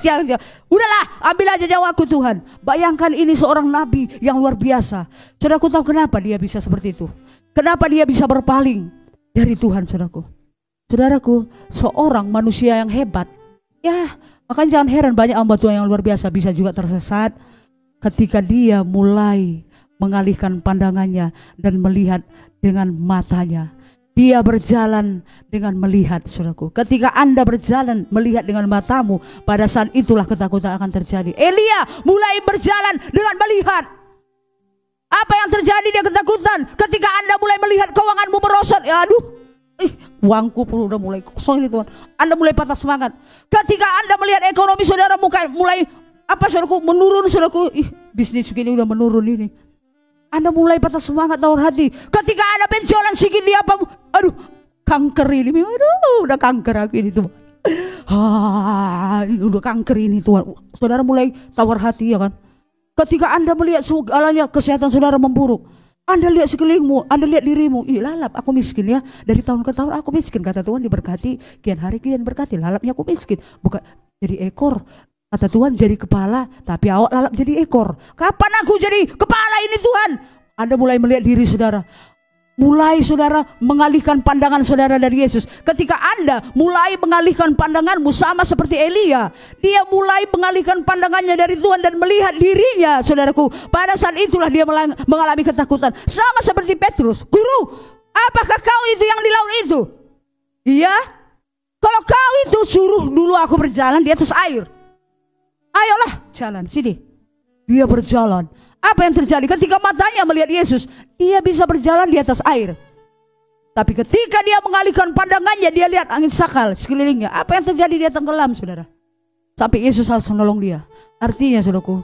aja. Udahlah, ambil aja nyawaku Tuhan. Bayangkan ini seorang nabi yang luar biasa. Saudaraku, tahu kenapa dia bisa seperti itu? Kenapa dia bisa berpaling dari Tuhan, saudaraku? Saudaraku, seorang manusia yang hebat, ya makanya jangan heran banyak hamba Tuhan yang luar biasa bisa juga tersesat ketika dia mulai mengalihkan pandangannya dan melihat dengan matanya. Dia berjalan dengan melihat, saudaraku. Ketika Anda berjalan melihat dengan matamu, pada saat itulah ketakutan akan terjadi. Elia mulai berjalan dengan melihat. Apa yang terjadi? Dia ketakutan. Ketika Anda mulai melihat keuanganmu merosot, ya aduh, uangku pun udah mulai kosong ini Tuhan. Anda mulai patah semangat. Ketika Anda melihat ekonomi saudara mulai saudaraku, menurun, saudaraku. Bisnis begini udah menurun ini. Anda mulai patah semangat, tawar hati. Ketika Anda penjualan sedikit dia apa? Aduh, kanker ini. Aduh, udah kanker aku ini Tuhan. Udah kanker ini Tuhan. Saudara mulai tawar hati, ya kan? Ketika Anda melihat segalanya kesehatan saudara memburuk, Anda lihat sekelilingmu, Anda lihat dirimu. Lalap, aku miskin ya. Dari tahun ke tahun aku miskin. Kata Tuhan diberkati, kian hari kian berkati. Lalapnya aku miskin. Bukan jadi ekor. Kata Tuhan jadi kepala, tapi awak lalap jadi ekor. Kapan aku jadi kepala ini Tuhan? Anda mulai melihat diri saudara. mulai saudara mengalihkan pandangan saudara dari Yesus. Ketika Anda mulai mengalihkan pandanganmu sama seperti Elia, dia mulai mengalihkan pandangannya dari Tuhan dan melihat dirinya, saudaraku. Pada saat itulah dia mengalami ketakutan. Sama seperti Petrus. Guru, apakah kau itu yang di laut itu? Iya. Kalau kau itu, suruh dulu aku berjalan di atas air. Ayolah jalan sini. Dia berjalan. Apa yang terjadi? Ketika matanya melihat Yesus, dia bisa berjalan di atas air. Tapi ketika dia mengalihkan pandangannya, dia lihat angin sakal sekelilingnya. Apa yang terjadi? Dia tenggelam, saudara. Sampai Yesus harus menolong dia. Artinya, saudaraku,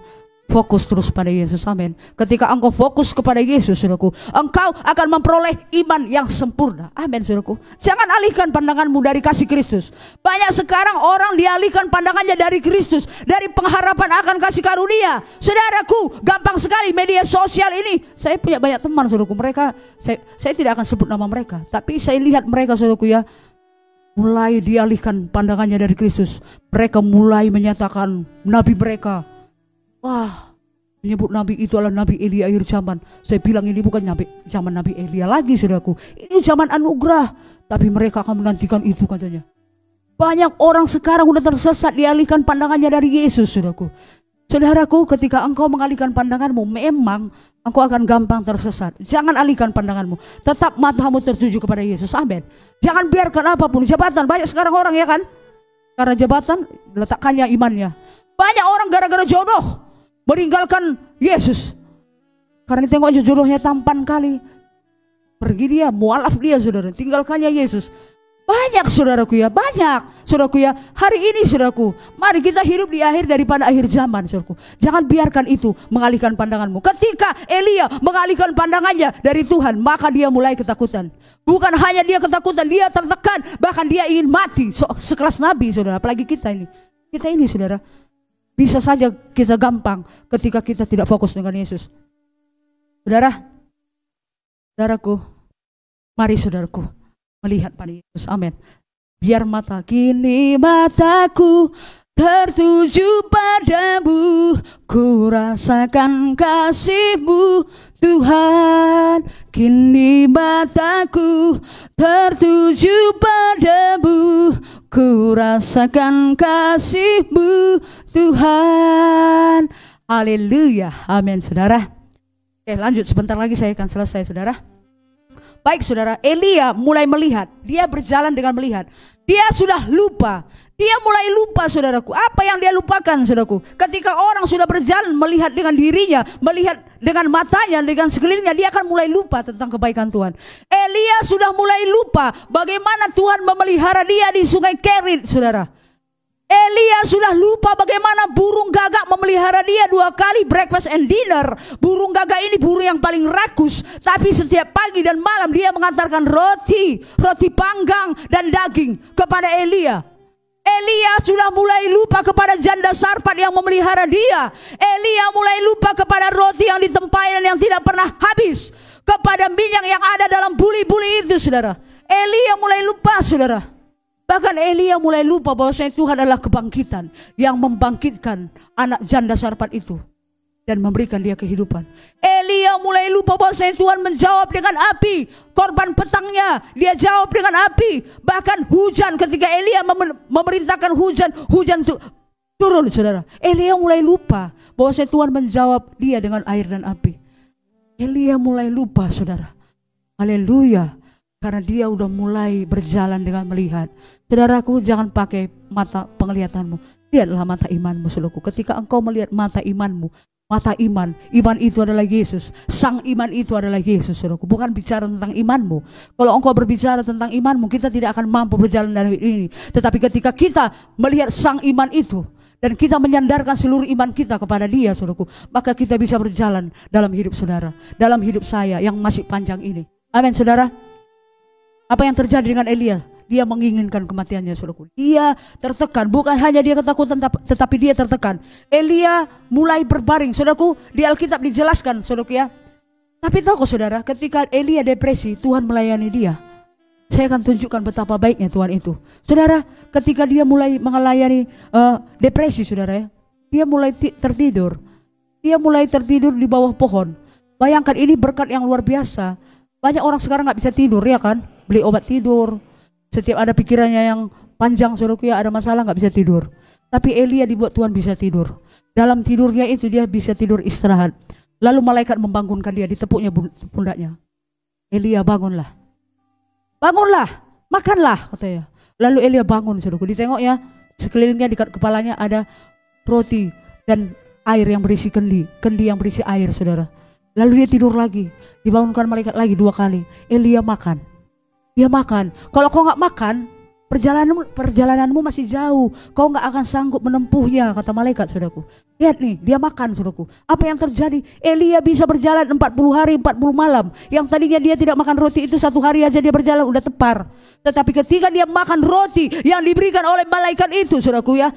fokus terus pada Yesus. Amin. Ketika engkau fokus kepada Yesus, saudaraku, engkau akan memperoleh iman yang sempurna. Amin, saudaraku. Jangan alihkan pandanganmu dari kasih Kristus. Banyak sekarang orang dialihkan pandangannya dari Kristus, dari pengharapan akan kasih karunia. Saudaraku, gampang sekali media sosial ini. Saya punya banyak teman, saudaraku. Mereka, saya tidak akan sebut nama mereka, tapi saya lihat mereka, saudaraku, ya, mulai dialihkan pandangannya dari Kristus. Mereka mulai menyatakan nabi mereka, wah, menyebut nabi itu adalah Nabi Elia akhir zaman. Saya bilang ini bukan zaman Nabi Elia lagi, saudaraku. Ini zaman anugerah. Tapi mereka akan menantikan itu, katanya. Banyak orang sekarang sudah tersesat, dialihkan pandangannya dari Yesus, saudaraku. Saudaraku, ketika engkau mengalihkan pandanganmu, memang engkau akan gampang tersesat. Jangan alihkan pandanganmu. Tetap matamu tertuju kepada Yesus. Amin. Jangan biarkan apapun. Jabatan, banyak sekarang orang, ya kan? Karena jabatan, letakkannya imannya. Banyak orang gara-gara jodoh meninggalkan Yesus. Karena tengok jodohnya tampan kali, pergi dia, mualaf dia, saudara, tinggalkannya Yesus. Banyak, saudaraku, ya, banyak, saudaraku, ya. Hari ini, saudaraku, mari kita hidup di akhir daripada akhir zaman, saudaraku. Jangan biarkan itu mengalihkan pandanganmu. Ketika Elia mengalihkan pandangannya dari Tuhan, maka dia mulai ketakutan. Bukan hanya dia ketakutan, dia tertekan, bahkan dia ingin mati. Sekelas nabi, saudara. Apalagi kita ini, saudara. Bisa saja kita gampang ketika kita tidak fokus dengan Yesus. Saudaraku, mari, saudaraku, melihat pada Yesus. Amin. Biar kini mataku tertuju padamu, ku rasakan kasih-Mu Tuhan. Kini mataku tertuju padamu, ku rasakan kasih-Mu Tuhan. Haleluya. Amin, saudara. Oke, lanjut, sebentar lagi saya akan selesai, saudara. Baik, saudara, Elia mulai melihat. Dia berjalan dengan melihat. Dia sudah lupa. Dia mulai lupa, saudaraku. Apa yang dia lupakan, saudaraku? Ketika orang sudah berjalan melihat dengan dirinya, melihat dengan matanya, dengan sekelilingnya, dia akan mulai lupa tentang kebaikan Tuhan. Elia sudah mulai lupa bagaimana Tuhan memelihara dia di sungai Kerit, saudara. Elia sudah lupa bagaimana burung gagak memelihara dia 2 kali breakfast and dinner. Burung gagak ini burung yang paling rakus, tapi setiap pagi dan malam dia mengantarkan roti panggang dan daging kepada Elia. Elia sudah mulai lupa kepada janda Sarfat yang memelihara dia. Elia mulai lupa kepada roti yang ditempayan yang tidak pernah habis, kepada minyak yang ada dalam buli-buli itu, saudara. Elia mulai lupa, saudara. Bahkan Elia mulai lupa bahwa Tuhan adalah kebangkitan yang membangkitkan anak janda Sarfat itu dan memberikan dia kehidupan. Elia mulai lupa bahwa Tuhan menjawab dengan api. Korban petangnya dia jawab dengan api. Bahkan hujan, ketika Elia memerintahkan hujan turun, saudara. Elia mulai lupa bahwa Tuhan menjawab dia dengan air dan api. Elia mulai lupa, saudara. Haleluya. Karena dia udah mulai berjalan dengan melihat. Saudaraku, jangan pakai mata penglihatanmu. Lihatlah mata imanmu, saudaraku. Ketika engkau melihat mata imanmu, mata iman itu adalah Yesus. Sang iman itu adalah Yesus, saudaraku. Bukan bicara tentang imanmu. Kalau engkau berbicara tentang imanmu, kita tidak akan mampu berjalan dalam ini. Tetapi ketika kita melihat sang iman itu, dan kita menyandarkan seluruh iman kita kepada dia, saudaraku, maka kita bisa berjalan dalam hidup saudara, dalam hidup saya yang masih panjang ini. Amin, saudara. Apa yang terjadi dengan Elia? Dia menginginkan kematiannya, saudaraku. Dia tertekan, bukan hanya dia ketakutan, tetapi dia tertekan. Elia mulai berbaring, saudaraku. Di Alkitab dijelaskan, saudaraku, ya. Tapi tahu kok, saudara, ketika Elia depresi, Tuhan melayani dia. Saya akan tunjukkan betapa baiknya Tuhan itu. Saudara, ketika dia mulai melayani depresi, saudara, ya, dia mulai tertidur. Dia mulai tertidur di bawah pohon. Bayangkan, ini berkat yang luar biasa. Banyak orang sekarang nggak bisa tidur ya kan, beli obat tidur. Setiap ada pikirannya yang panjang saudaraku ya, ada masalah nggak bisa tidur. Tapi Elia dibuat Tuhan bisa tidur. Dalam tidurnya itu dia bisa tidur istirahat. Lalu malaikat membangunkan dia, ditepuknya pundaknya. Elia bangunlah, bangunlah, makanlah katanya. Lalu Elia bangun saudaraku, ditengoknya sekelilingnya di kepalanya ada roti dan air yang berisi kendi yang berisi air saudara. Lalu dia tidur lagi, dibangunkan malaikat lagi 2 kali. Elia makan, dia makan. Kalau kau nggak makan, perjalananmu masih jauh, kau nggak akan sanggup menempuhnya, kata malaikat saudaraku. Lihat nih, dia makan saudaraku. Apa yang terjadi? Elia bisa berjalan 40 hari 40 malam. Yang tadinya dia tidak makan roti itu 1 hari aja dia berjalan udah tepar. Tetapi ketika dia makan roti yang diberikan oleh malaikat itu saudaraku ya,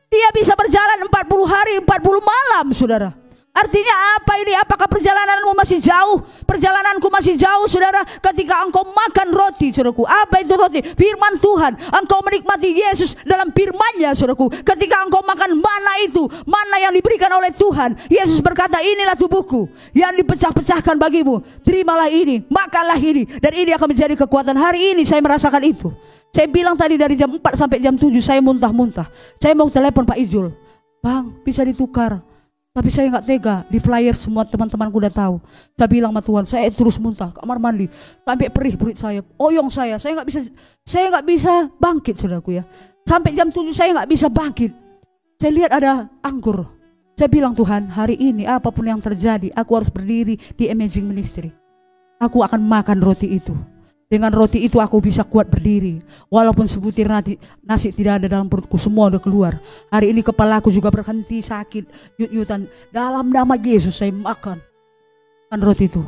dia bisa berjalan 40 hari 40 malam saudara. Artinya apa ini? Apakah perjalananmu masih jauh? Perjalananku masih jauh saudara. Ketika engkau makan roti saudaraku. Apa itu roti? Firman Tuhan. Engkau menikmati Yesus dalam firman-Nya saudaraku. Ketika engkau makan mana itu, mana yang diberikan oleh Tuhan, Yesus berkata, inilah tubuhku yang dipecah-pecahkan bagimu. Terimalah ini, makanlah ini, dan ini akan menjadi kekuatan. Hari ini saya merasakan itu. Saya bilang tadi dari jam 4 sampai jam 7 saya muntah-muntah. Saya mau telepon Pak Ijul, Bang bisa ditukar. Tapi saya nggak tega, di flyer semua teman-temanku udah tahu. Saya bilang sama Tuhan, saya terus muntah, kamar mandi, sampai perih perut saya, oyong saya nggak bisa bangkit saudaraku ya. Sampai jam 7 saya nggak bisa bangkit. Saya lihat ada anggur. Saya bilang Tuhan, hari ini apapun yang terjadi, aku harus berdiri di Amazing Ministry. Aku akan makan roti itu. Dengan roti itu aku bisa kuat berdiri. Walaupun sebutir nasi tidak ada dalam perutku, semua udah keluar. Hari ini kepalaku juga berhenti sakit, nyut-nyutan. Dalam nama Yesus saya makan roti itu.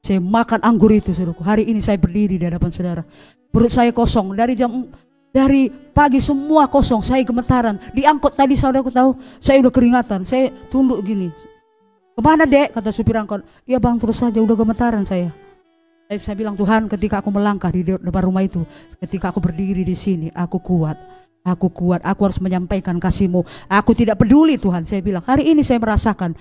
Saya makan anggur itu saudaraku. Hari ini saya berdiri di hadapan saudara. Perut saya kosong. Dari pagi semua kosong. Saya gemetaran. Diangkut tadi saudaraku tahu, saya udah keringatan. Saya tunduk gini. Kemana dek? Kata supir angkot. Ya bang terus saja, udah gemetaran saya. Saya bilang Tuhan, ketika aku melangkah di depan rumah itu, ketika aku berdiri di sini, aku kuat, aku harus menyampaikan kasih-Mu. Aku tidak peduli Tuhan, saya bilang. Hari ini saya merasakan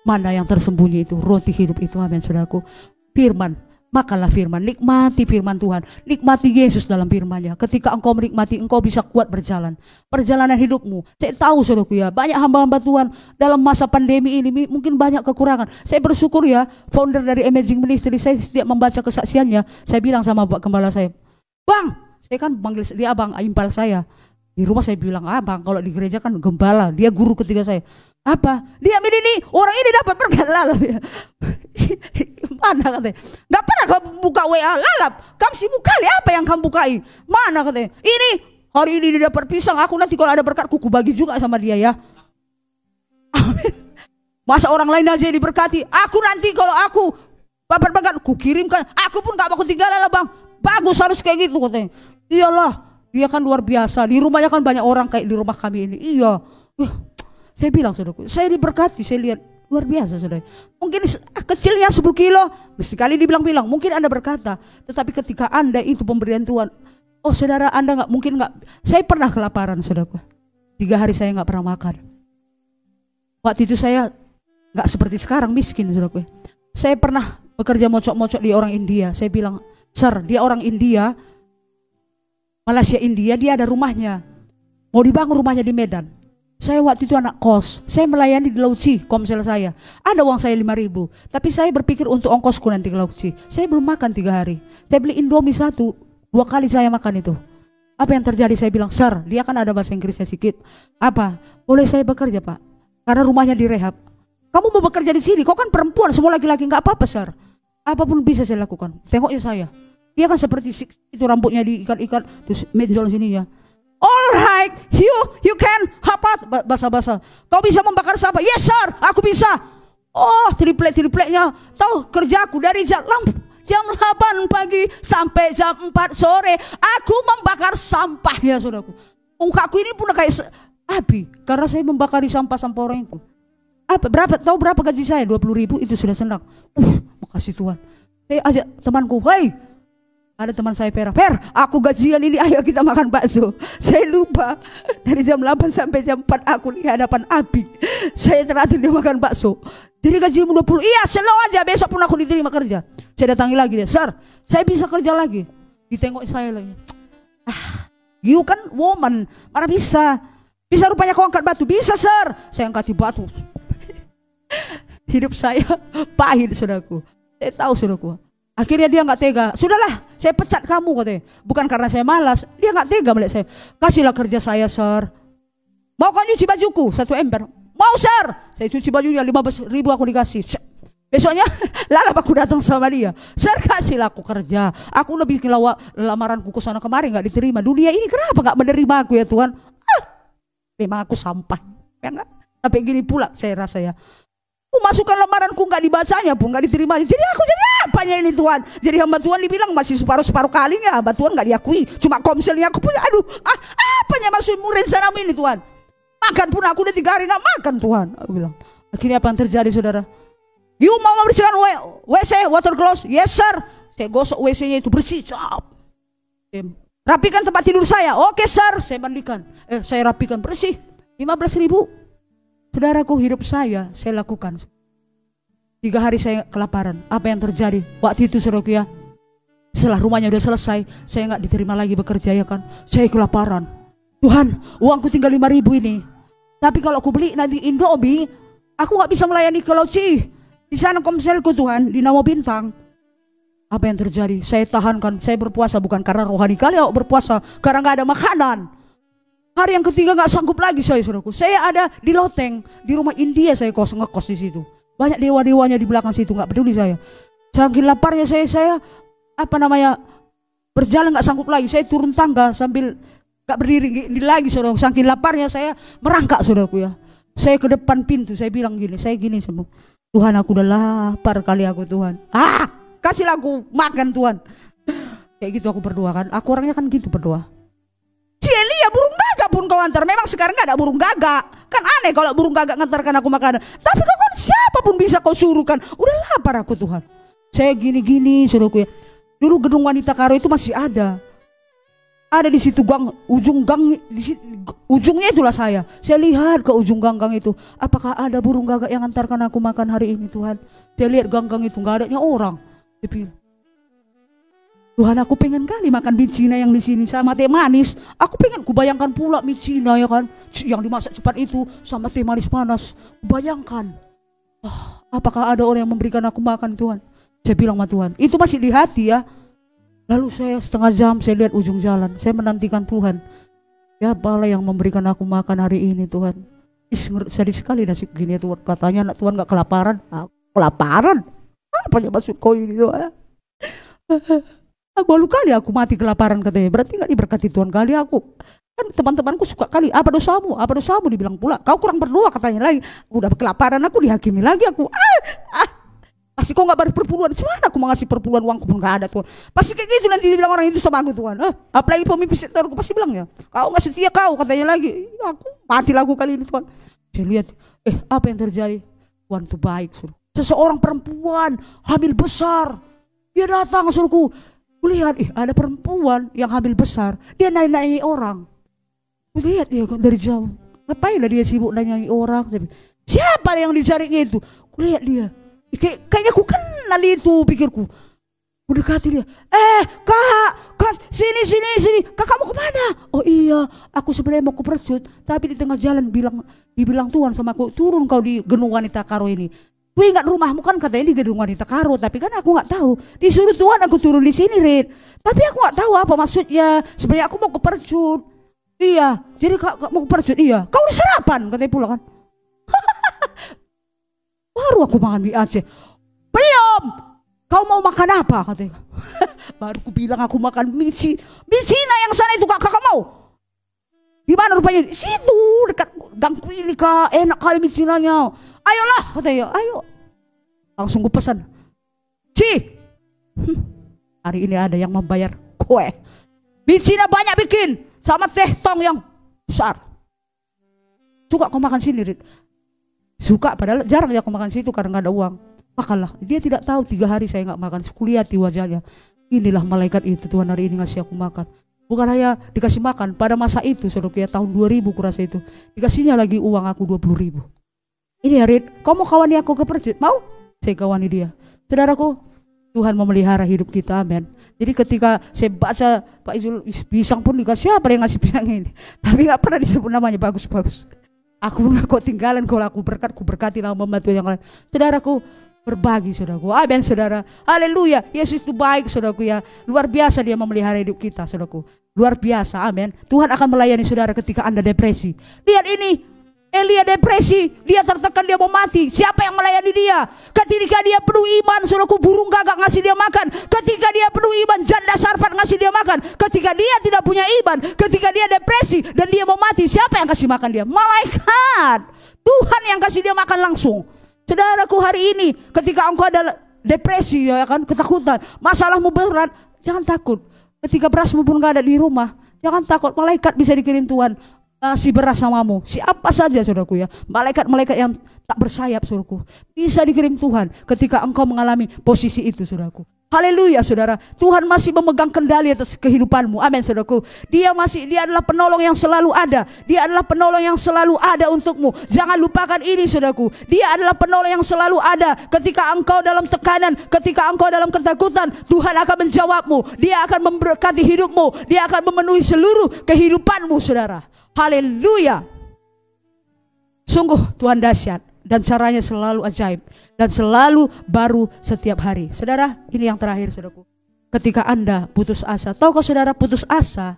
mana yang tersembunyi itu, roti hidup itu, amin saudaraku. Firman, makanlah firman, nikmati firman Tuhan, nikmati Yesus dalam firman-Nya. Ketika engkau menikmati, engkau bisa kuat berjalan. Perjalanan hidupmu, saya tahu saudaraku ya, banyak hamba-hamba Tuhan dalam masa pandemi ini mungkin banyak kekurangan. Saya bersyukur ya, founder dari Amazing Ministry, saya setiap membaca kesaksiannya, saya bilang sama Pak Gembala saya, Bang, saya kan panggil dia abang, impal saya. Di rumah saya bilang abang, kalau di gereja kan gembala, dia guru ketiga saya. Apa? Dia ini orang ini dapat berkat lalap ya. Mana katanya? Gak pernah kamu buka WA lalap. Kamu sibuk kali, apa yang kamu bukai? Mana katanya? Ini hari ini dia dapat pisang. Aku nanti kalau ada berkat kuku bagi juga sama dia ya. Masa orang lain aja yang diberkati? Aku nanti kalau aku dapat berkat ku kirimkan. Aku pun gak mau ketinggalan lah bang. Bagus harus kayak gitu katanya. Iyalah, dia kan luar biasa. Di rumahnya kan banyak orang kayak di rumah kami ini. Iya. Saya bilang saudaraku, saya diberkati, saya lihat luar biasa saudara. Mungkin kecilnya 10 kilo, mesti kali dibilang-bilang, mungkin Anda berkata, tetapi ketika Anda itu pemberian Tuhan, oh saudara Anda mungkin nggak, saya pernah kelaparan saudaraku, 3 hari saya nggak pernah makan. Waktu itu saya nggak seperti sekarang miskin saudaraku. Saya pernah bekerja mocok-mocok di orang India, saya bilang, Sir, dia orang India, Malaysia India, dia ada rumahnya, mau dibangun rumahnya di Medan. Saya waktu itu anak kos, saya melayani di Lauci, komsel saya. Ada uang saya 5.000, tapi saya berpikir untuk ongkosku nanti ke Lauci. Saya belum makan 3 hari. Saya beli Indomie 1, 2 kali saya makan itu. Apa yang terjadi? Saya bilang, Sir, dia kan ada bahasa Inggrisnya sedikit. Apa? Boleh saya bekerja Pak? Karena rumahnya direhab. Kamu mau bekerja di sini? Kau kan perempuan, semua laki-laki, nggak apa-apa Sir. Apapun bisa saya lakukan. Tengoknya saya. Dia kan seperti itu rambutnya diikat-ikat, terus menjol sini ya. Alright, you can apa basa-basa. Kau bisa membakar sampah? Yes sir, aku bisa. Oh, triplek-tripлекnya. Tahu kerjaku dari jam 8 pagi sampai jam 4 sore. Aku membakar sampahnya saudaraku. Mukaku ini pun kayak api karena saya membakari sampah-sampah orang itu. Tahu berapa gaji saya? 20.000 itu sudah senang. Makasih Tuhan. Saya ajak temanku, hey, ada teman saya Fer, aku gajian ini, ayo kita makan bakso. Saya lupa, dari jam 8 sampai jam 4 aku di hadapan api. Saya terakhir dia makan bakso. Jadi gajimu 20. Iya, selalu aja, besok pun aku diterima kerja. Saya datangi lagi dia, sir, saya bisa kerja lagi. Ditengok saya lagi. You kan woman, mana bisa? Bisa rupanya kau angkat batu. Bisa, sir. Saya angkati batu. Hidup saya pahit, saudaraku. Saya tahu, saudaraku. Akhirnya dia nggak tega. Sudahlah, saya pecat kamu, katanya. Bukan karena saya malas. Dia nggak tega melihat saya. Kasihlah kerja saya, sir. Mau kau nyuci bajuku 1 ember? Mau, sir. Saya cuci bajunya 15.000 aku dikasih. Besoknya lalap aku datang sama dia. Sir, kasihlah aku kerja. Aku udah bikin lamaranku ke sana kemarin nggak diterima. Dunia ini kenapa nggak menerima aku ya Tuhan? Memang aku sampah. Ya enggak? Sampai gini pula saya rasa ya. Aku masukkan lamaranku nggak dibacanya pun nggak diterima. Jadi aku jadi apanya ini Tuhan? Jadi hamba Tuhan dibilang masih separuh kalinya. Hamba Tuhan nggak diakui. Cuma komselnya aku punya. Aduh, apanya masuk rencanamu ini Tuhan? Makan pun aku udah 3 hari nggak makan Tuhan. Aku bilang. Akhirnya apa yang terjadi saudara? You mau membersihkan WC, water close? Yes sir. Saya gosok WC-nya itu bersih. Rapikan tempat tidur saya. Oke sir. Saya mandikan. Saya rapikan bersih. 15.000. Saudaraku, hidup saya lakukan. 3 hari saya kelaparan. Apa yang terjadi? Waktu itu saudaraku ya. Setelah rumahnya udah selesai, saya nggak diterima lagi bekerja ya kan. Saya kelaparan. Tuhan, uangku tinggal 5.000 ini. Tapi kalau aku beli nanti Indomie, aku nggak bisa melayani ke Lauci. Di sana komselku Tuhan, di Nama Bintang. Apa yang terjadi? Saya tahankan, saya berpuasa bukan karena rohani kali aku berpuasa, karena nggak ada makanan. Hari yang ketiga nggak sanggup lagi saya saudaraku. Saya ada di loteng, di rumah India saya ngekos di situ. Banyak dewa-dewanya di belakang situ, nggak peduli saya. Saking laparnya saya berjalan nggak sanggup lagi. Saya turun tangga sambil nggak berdiri lagi saudaraku. Saking laparnya saya merangkak saudaraku ya. Saya ke depan pintu, saya bilang gini, saya gini semua. Tuhan, aku udah lapar kali aku Tuhan. Kasihlah aku makan Tuhan. Kayak gitu aku berdoa kan. Aku orangnya kan gitu berdoa. Elia burung gagak pun kau antar. Memang sekarang gak ada burung gagak. Kan aneh kalau burung gagak ngantarkan aku makanan. Tapi kau kan siapapun bisa kau suruhkan. Udah lapar aku Tuhan. Saya gini-gini saudaraku ya. Dulu gedung wanita Karo itu masih ada. Ada di situ gang, ujung gang, ujungnya itulah saya. Saya lihat ke ujung gang itu. Apakah ada burung gagak yang antarkan aku makan hari ini Tuhan? Saya lihat gang itu nggak adanya orang. Tuhan, aku pengen kali makan mie Cina yang di sini sama teh manis. Aku pengen, kubayangkan pula mie Cina ya kan, yang dimasak cepat itu sama teh manis panas. Bayangkan, apakah ada orang yang memberikan aku makan Tuhan? Saya bilang sama Tuhan, itu masih di hati ya. Lalu saya setengah jam saya lihat ujung jalan. Saya menantikan Tuhan. Ya apalah yang memberikan aku makan hari ini Tuhan. Sedih sekali nasib gini ya Tuhan. Katanya anak Tuhan gak kelaparan. Kelaparan? Apa yang maksud kau ini Tuhan? Malu kali aku mati kelaparan katanya. Berarti gak diberkati Tuhan kali aku. Kan teman-temanku suka kali. Apa dosamu? Apa dosamu? Dibilang pula. Kau kurang berdoa katanya lagi. Udah kelaparan aku dihakimi lagi aku. Pasti kau gak berperpuluhan. Gimana aku mau ngasih perpuluhan, uangku pun gak ada Tuhan. Pasti kayak gitu nanti dibilang orang itu sama aku Tuhan. Apalagi pemimpin sektorku pasti bilang ya, kau gak setia kau katanya lagi. Aku mati lagu kali ini Tuhan. Saya lihat, apa yang terjadi? Tuhan itu baik suruh. Seseorang perempuan hamil besar. Dia datang suruhku. Kulihat, ada perempuan yang hamil besar. Dia nanya-nanya orang. Kulihat dia dari jauh. Ngapain lah dia sibuk nanya orang. Siapa yang dicarinya itu? Kulihat dia. Kayaknya aku kenal itu pikirku. Aku dekati dia. Kak, sini. Kakak mau kemana? Oh iya, aku sebenarnya mau ke Percut. Tapi di tengah jalan dibilang Tuhan sama aku, turun kau di gedung wanita Karo ini. Ku ingat rumahmu kan katanya di gedung wanita Karo. Tapi kan aku gak tahu. Disuruh Tuhan aku turun di sini Rit. Tapi aku gak tahu apa maksudnya. Sebenarnya aku mau ke Percut. Iya, jadi kak mau ke Percut. Iya, kau udah sarapan katanya pula kan. Baru aku makan mie Aceh. Belum. Kau mau makan apa katanya. Baru ku bilang aku makan mie Cina yang sana itu kakak mau. Di mana rupanya? Situ dekat Gang Kuili kak. Enak kali mie Cinanya. Ayolah katanya. Ayo. Langsung ku pesan. Hari ini ada yang membayar kue. Mie Cina banyak bikin. Sama teh tong yang besar. Suka kau makan sini Rit? Suka, padahal jarang ya aku makan situ karena gak ada uang. Makanlah. Dia tidak tahu 3 hari saya gak makan. Kulihat di wajahnya. Inilah malaikat itu Tuhan hari ini ngasih aku makan. Bukan hanya dikasih makan. Pada masa itu saudara tahun 2000 kurasa itu. Dikasihnya lagi uang aku 20.000. Ini ya Rit, kau mau kawani aku ke masjid? Mau? Saya kawani dia. Saudaraku, Tuhan memelihara hidup kita, amin. Jadi ketika saya baca Pak Izul, pisang pun dikasih, siapa yang ngasih pisang ini? Tapi gak pernah disebut namanya, bagus-bagus. Aku mengaku tinggalan, kalau aku berkat, ku berkati lah membantu yang lain. Saudaraku, berbagi saudaraku, amin saudara, haleluya. Yesus itu baik saudaraku ya, luar biasa dia memelihara hidup kita saudaraku, luar biasa, amin. Tuhan akan melayani saudara ketika Anda depresi. Lihat ini, Elia depresi, dia tertekan, dia mau mati. Siapa yang melayani dia? Ketika dia penuh iman, saudaraku, burung gagak ngasih dia makan. Ketika dia penuh iman, janda sarpat ngasih dia makan. Ketika dia tidak punya iman, ketika dia depresi dan dia mau mati, siapa yang kasih makan dia? Malaikat. Tuhan yang kasih dia makan langsung. Saudaraku, hari ini ketika engkau ada depresi, ya kan, ketakutan, masalahmu berat, jangan takut. Ketika berasmu pun gak ada di rumah, jangan takut. Malaikat bisa dikirim Tuhan. Si beras namamu, siapa saja saudaraku ya, malaikat-malaikat yang tak bersayap saudaraku, bisa dikirim Tuhan ketika engkau mengalami posisi itu saudaraku. Haleluya saudara, Tuhan masih memegang kendali atas kehidupanmu, amin saudaraku. Dia adalah penolong yang selalu ada, dia adalah penolong yang selalu ada untukmu. Jangan lupakan ini saudaraku, dia adalah penolong yang selalu ada. Ketika engkau dalam tekanan, ketika engkau dalam ketakutan, Tuhan akan menjawabmu, dia akan memberkati hidupmu, dia akan memenuhi seluruh kehidupanmu saudara. Haleluya. Sungguh Tuhan dahsyat dan caranya selalu ajaib dan selalu baru setiap hari. Saudara, ini yang terakhir saudaraku. Ketika Anda putus asa, tahukah saudara, putus asa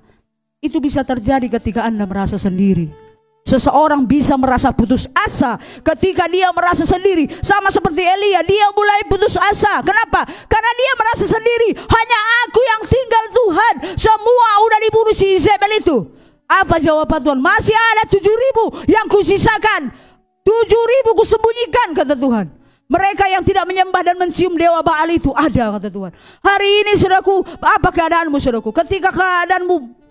itu bisa terjadi ketika Anda merasa sendiri. Seseorang bisa merasa putus asa ketika dia merasa sendiri. Sama seperti Elia, dia mulai putus asa. Kenapa? Karena dia merasa sendiri. Hanya aku yang tinggal Tuhan, semua udah dibunuh si Izebel itu. Apa jawaban Tuhan? Masih ada 7.000 yang kusisakan, 7.000 kusembunyikan, kata Tuhan. Mereka yang tidak menyembah dan mencium dewa Baal itu ada, kata Tuhan. Hari ini saudaraku, apa keadaanmu saudaraku? Ketika keadaanmu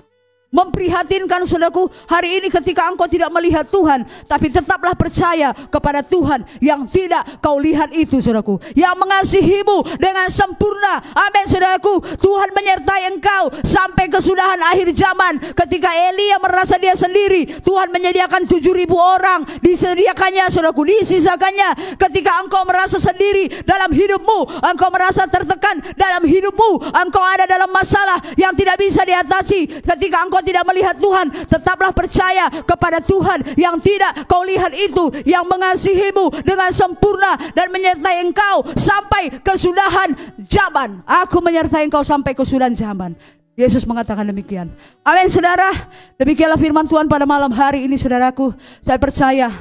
memprihatinkan saudaraku, hari ini ketika engkau tidak melihat Tuhan, tapi tetaplah percaya kepada Tuhan yang tidak kau lihat itu saudaraku, yang mengasihimu dengan sempurna, amin saudaraku. Tuhan menyertai engkau sampai kesudahan akhir zaman. Ketika Elia merasa dia sendiri, Tuhan menyediakan 7.000 orang, disediakannya saudaraku, disisakannya. Ketika engkau merasa sendiri dalam hidupmu, engkau merasa tertekan dalam hidupmu, engkau ada dalam masalah yang tidak bisa diatasi, ketika engkau tidak melihat Tuhan, tetaplah percaya kepada Tuhan yang tidak kau lihat itu, yang mengasihimu dengan sempurna dan menyertai engkau sampai kesudahan zaman. Aku menyertai engkau sampai kesudahan zaman. Yesus mengatakan demikian. Amin saudara. Demikianlah firman Tuhan pada malam hari ini saudaraku. Saya percaya,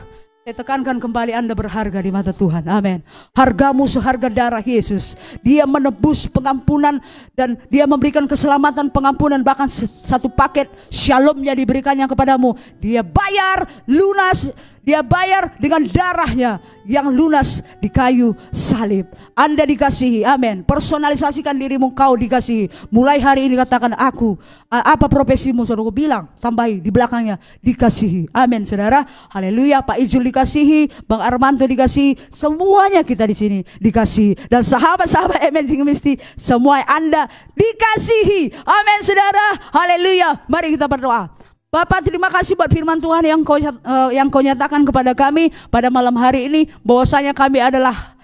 saya tekankan kembali, Anda berharga di mata Tuhan. Amin. Hargamu seharga darah Yesus. Dia menebus pengampunan dan dia memberikan keselamatan, pengampunan, bahkan satu paket shalomnya diberikannya kepadamu. Dia bayar lunas, dia bayar dengan darahnya yang lunas di kayu salib. Anda dikasihi, amin. Personalisasikan dirimu, kau dikasihi. Mulai hari ini katakan, aku, apa profesimu saudara, bilang, tambahi di belakangnya, dikasihi. Amin saudara. Haleluya. Pak Ijul dikasihi, Bang Armanto dikasihi, semuanya kita di sini dikasihi. Dan sahabat-sahabat Amazing Ministry, semua Anda dikasihi. Amin saudara. Haleluya. Mari kita berdoa. Bapak, terima kasih buat firman Tuhan yang kau nyatakan kepada kami pada malam hari ini, bahwasanya kami adalah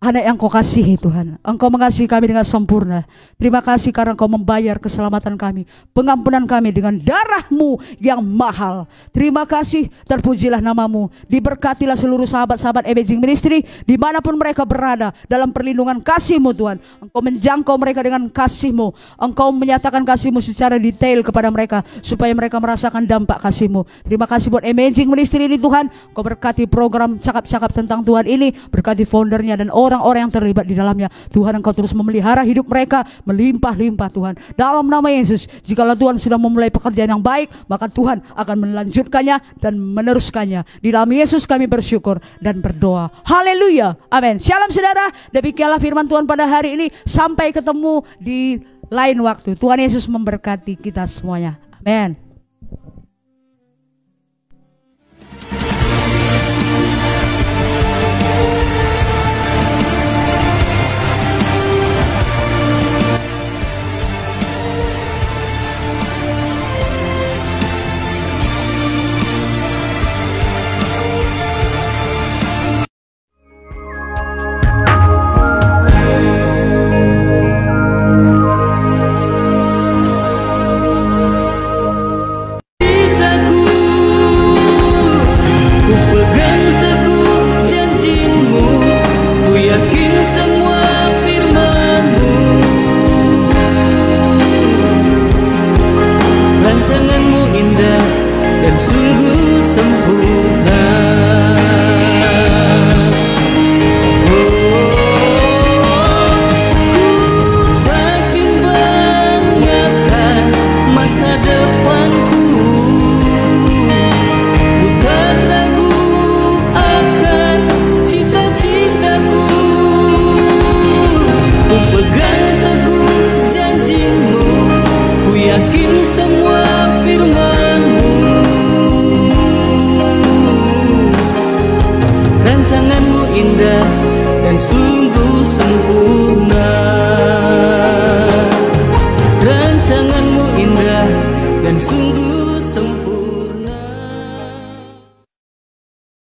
anak yang kau kasihi Tuhan. Engkau mengasihi kami dengan sempurna. Terima kasih karena Engkau membayar keselamatan kami, pengampunan kami dengan darah-Mu yang mahal. Terima kasih, terpujilah nama-Mu. Diberkatilah seluruh sahabat-sahabat Amazing Ministry dimanapun mereka berada, dalam perlindungan kasih-Mu Tuhan. Engkau menjangkau mereka dengan kasih-Mu. Engkau menyatakan kasih-Mu secara detail kepada mereka, supaya mereka merasakan dampak kasih-Mu. Terima kasih buat Amazing Ministry ini Tuhan. Engkau berkati program cakap-cakap tentang Tuhan ini, berkati foundernya dan orang-orang yang terlibat di dalamnya. Tuhan, Engkau terus memelihara hidup mereka melimpah-limpah Tuhan. Dalam nama Yesus, jikalau Tuhan sudah memulai pekerjaan yang baik, maka Tuhan akan melanjutkannya dan meneruskannya. Di dalam Yesus kami bersyukur dan berdoa. Haleluya. Amin. Shalom saudara. Demikianlah firman Tuhan pada hari ini. Sampai ketemu di lain waktu. Tuhan Yesus memberkati kita semuanya. Amin. sungguh sempurna. Rancanganmu indah dan sungguh sempurna.